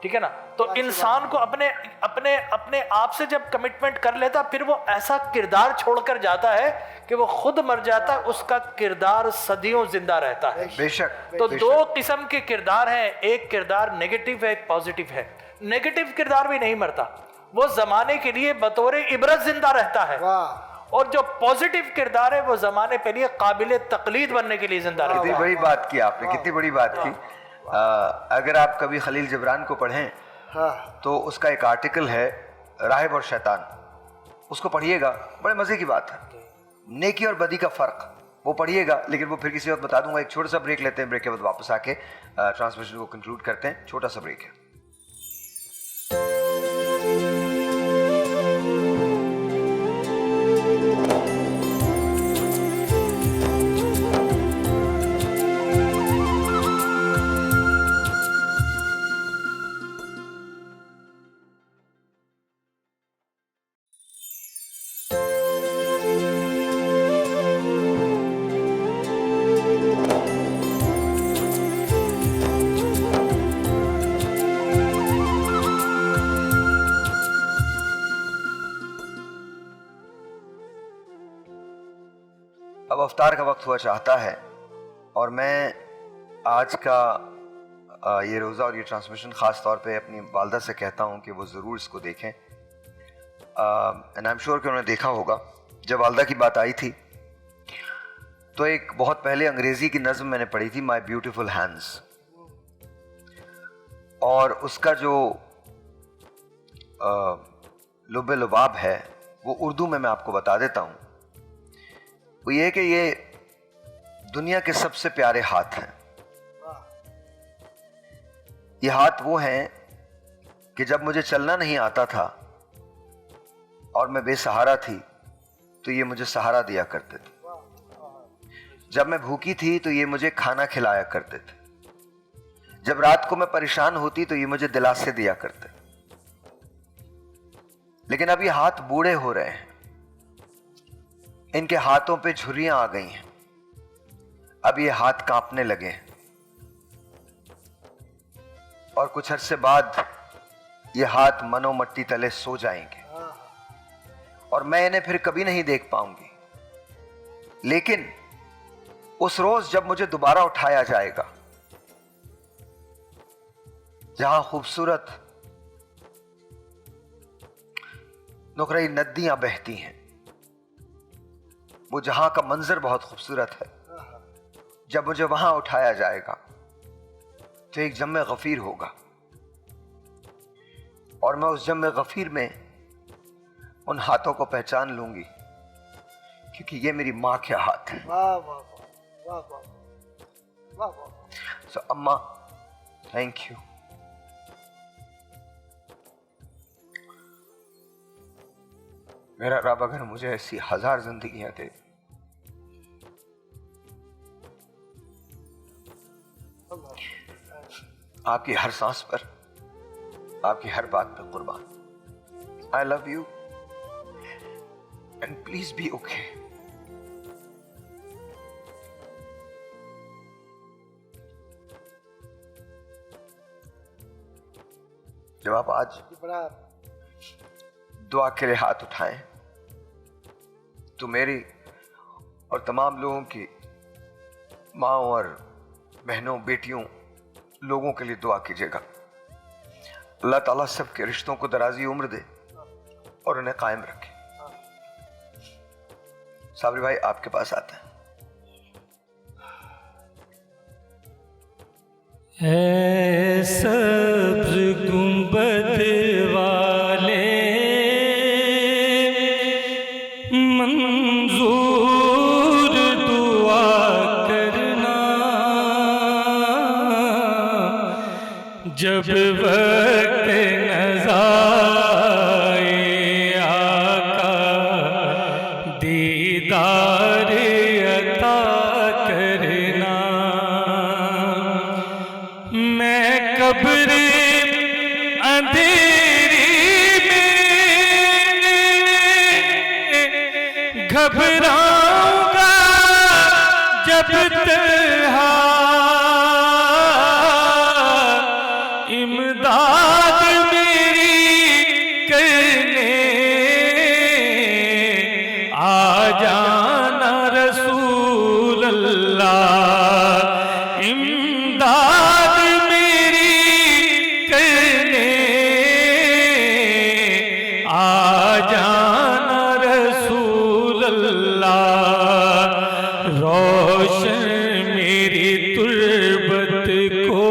ٹھیک ہے نا. تو انسان کو اپنے آپ سے جب کمٹمنٹ کر لیتا پھر وہ ایسا کردار چھوڑ کر جاتا ہے کہ وہ خود مر جاتا ہے, اس کا کردار صدیوں زندہ رہتا ہے. بے شک. تو 2 قسم کے کردار ہیں, ایک کردار نیگیٹو ہے, ایک پازیٹیو ہے. نیگیٹو کردار بھی نہیں مرتا, وہ زمانے کے لیے بطور عبرت زندہ رہتا ہے, اور جو پازیٹیو کردار ہے وہ زمانے پہ لیے قابل تقلید بننے کے لیے زندہ رہتا ہے. کتنی بڑی بات کی آپ نے, کتنی بڑی بات کی. اگر آپ کبھی خلیل جبران کو پڑھیں تو اس کا ایک آرٹیکل ہے راہب اور شیطان, اس کو پڑھیے گا, بڑے مزے کی بات ہے. نیکی اور بدی کا فرق وہ پڑھیے گا, لیکن وہ پھر کسی وقت بتا دوں گا. ایک چھوٹا سا بریک لیتے ہیں, بریک کے بعد واپس آ کے ٹرانسمیشن کو کنکلوڈ کرتے ہیں. چھوٹا سا بریک ہے. اب افطار کا وقت ہوا چاہتا ہے, اور میں آج کا یہ روزہ اور یہ ٹرانسمیشن خاص طور پہ اپنی والدہ سے کہتا ہوں کہ وہ ضرور اس کو دیکھیں. اینڈ آئی ایم شیور کہ انہوں نے دیکھا ہوگا. جب والدہ کی بات آئی تھی تو ایک بہت پہلے انگریزی کی نظم میں نے پڑھی تھی, مائی بیوٹیفل ہینڈز, اور اس کا جو لب لباب ہے وہ اردو میں آپ کو بتا دیتا ہوں. وہ یہ کہ یہ دنیا کے سب سے پیارے ہاتھ ہیں. یہ ہاتھ وہ ہیں کہ جب مجھے چلنا نہیں آتا تھا اور میں بے سہارا تھی تو یہ مجھے سہارا دیا کرتے تھے. جب میں بھوکی تھی تو یہ مجھے کھانا کھلایا کرتے تھے. جب رات کو میں پریشان ہوتی تو یہ مجھے دلاسے دیا کرتے. لیکن اب یہ ہاتھ بوڑھے ہو رہے ہیں, ان کے ہاتھوں پہ جھریاں آ گئی ہیں, اب یہ ہاتھ کانپنے لگے ہیں, اور کچھ عرصے بعد یہ ہاتھ منو مٹی تلے سو جائیں گے اور میں انہیں پھر کبھی نہیں دیکھ پاؤں گی. لیکن اس روز جب مجھے دوبارہ اٹھایا جائے گا, جہاں خوبصورت نقرئی ندیاں بہتی ہیں, وہ جہاں کا منظر بہت خوبصورت ہے, جب مجھے وہاں اٹھایا جائے گا تو ایک جم غفیر ہوگا, اور میں اس جم غفیر میں ان ہاتھوں کو پہچان لوں گی, کیونکہ یہ میری ماں کے ہاتھ ہیں. واہ واہ واہ واہ واہ واہ. سو اماں, تھینک یو. میرا رب اگر مجھے ایسی 1000 زندگیاں دے, آپ کی ہر سانس پر, آپ کی ہر بات پہ قربان. I love you and please be okay. جب آپ آج دعا کے لیے ہاتھ اٹھائیں تو میری اور تمام لوگوں کی ماں اور بہنوں, بیٹیوں, لوگوں کے لیے دعا کیجیے گا. اللہ تعالیٰ سب کے رشتوں کو درازی عمر دے اور انہیں قائم رکھے. صابری بھائی آپ کے پاس آتے ہیں. اے سبز گنبد والے منظور دعا کرنا, جب وقت نزا آقا دیدار عطا کرنا. میں قبر اندھیری میں گھبراؤں گا جب تنہا, امداد میری کرنے آ جانا رسول اللہ. امداد میری کرنے آ جانا رسول اللہ. روشن میری تربت کو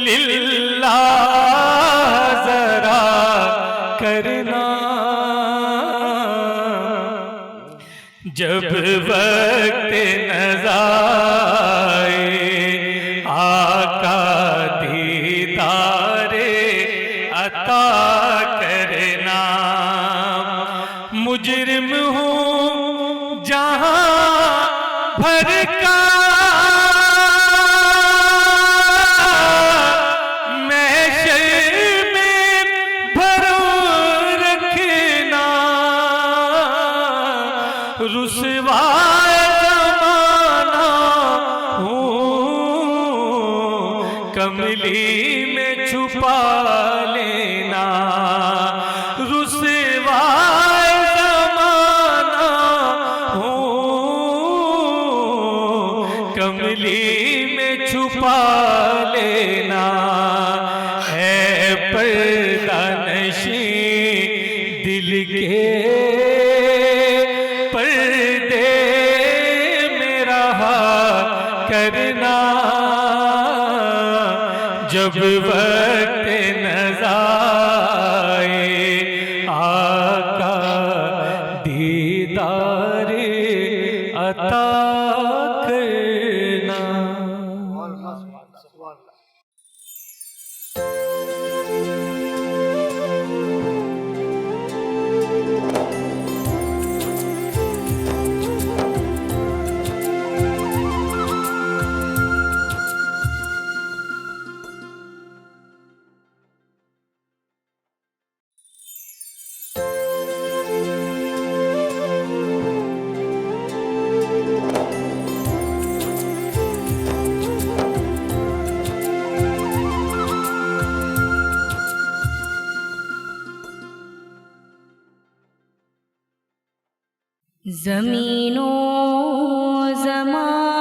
للہ ذرا کرنا, جب وقت نزا آقا دیدار عطا کرنا. مجرم ہوں جہاں بھر کا محشر میں بھرو رکھنا, رسوا زمانہ ہوں کملی میں چھپا لینا. رسوا زمانہ ہوں کملی میں چھپا لینا. ہے پردہ نشین دل کے پردے میں رہا کرنا, جب وقت نزا آقا دیدار عطا کرنا. سبحان اللہ. زمین و زمان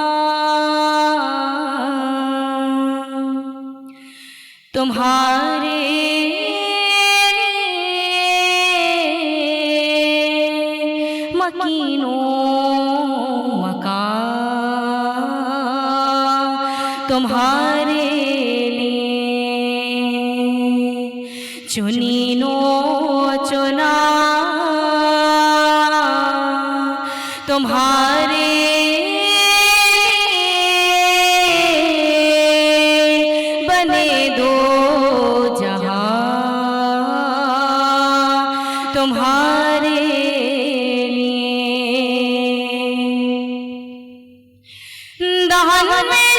تمہارے مکین و مکان تمہارے لیے چنین و چنا تمہارے بنے دو جہاں تمہارے لیے دہن میں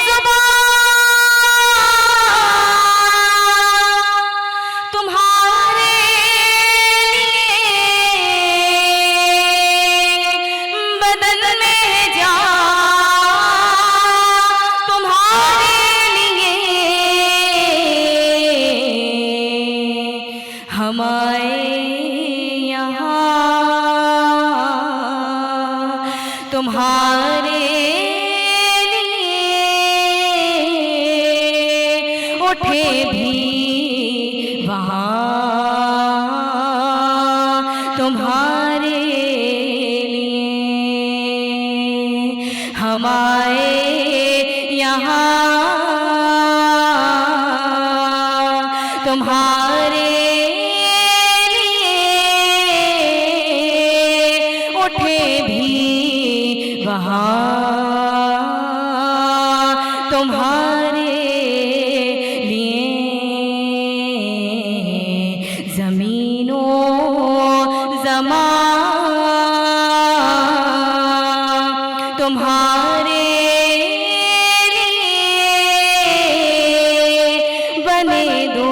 تمہارے لیے اٹھے بھی وہاں تمہارے لیے ہم آئے یہاں تمہارے لیے اٹھے بھی وہاں تمہارے لیے زمین و زمان تمہارے لیے بنے دو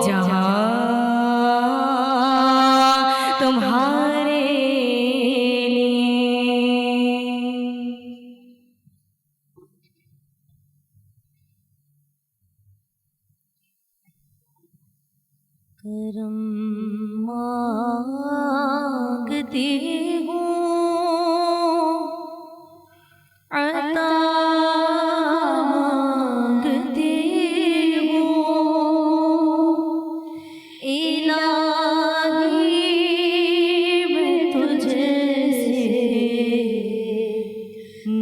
جہاں تمہارے کرم مانگتے ہوں عطا مانگتے ہوں الہی میں تجھ سے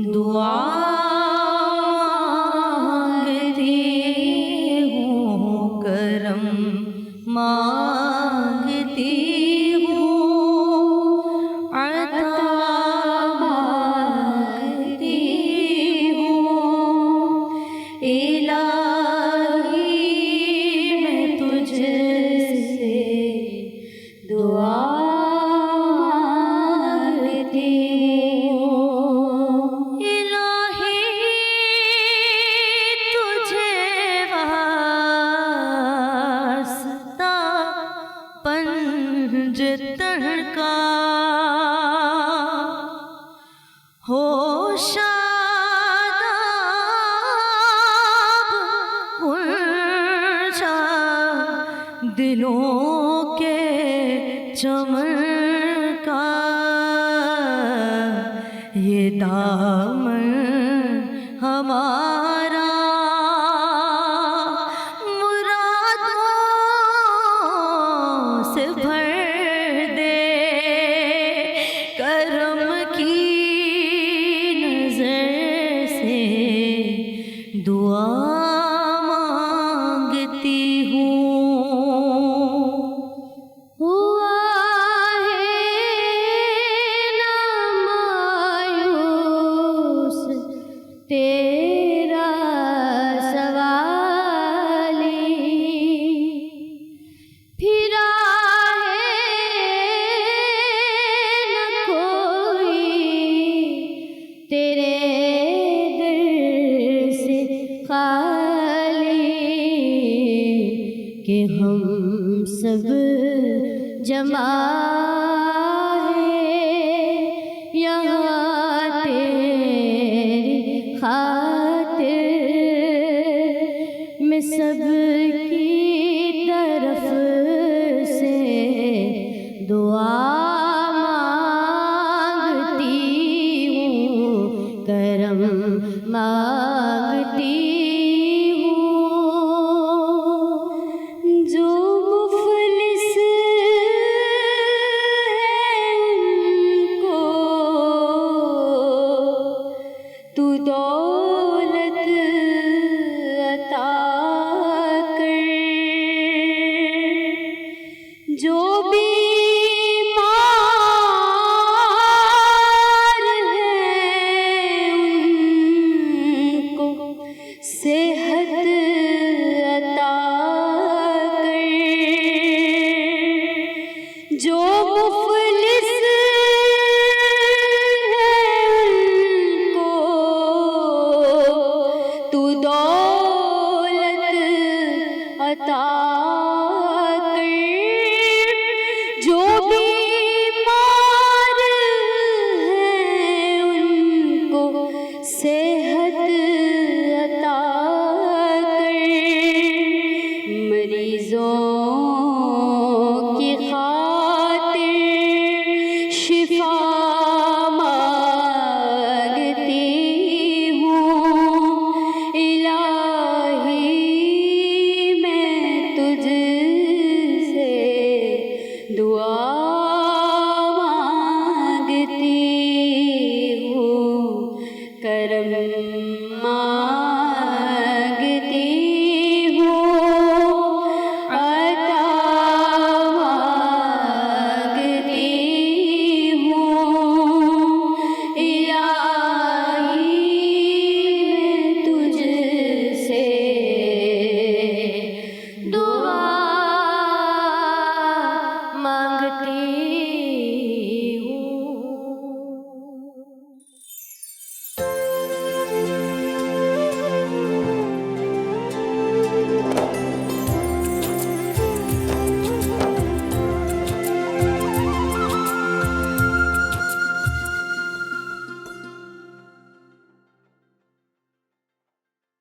دعا مانگتے ہوں کرم مانگتی ہوں عطا مانگتی ہوں الہی میں تجھ سے دعا مانگتی ہوں الہی تجھے پنجتن کا ہو شاداب الجا دلوں کے چمن کا یہ دامن ہمارا دعا مانگتی ہوں ہوا ہے نہ مایوس تیرا سوالی پھرا ہے نہ کوئی تیرے کہ ہم سب جمع ہے یہاں تیری خاطر میں سب کی طرف سے دعا مفلس تو دولت عطا کر، جو بیمار ہیں ان کو صحت عطا کر، مریضوں کی خاطر شفا دعا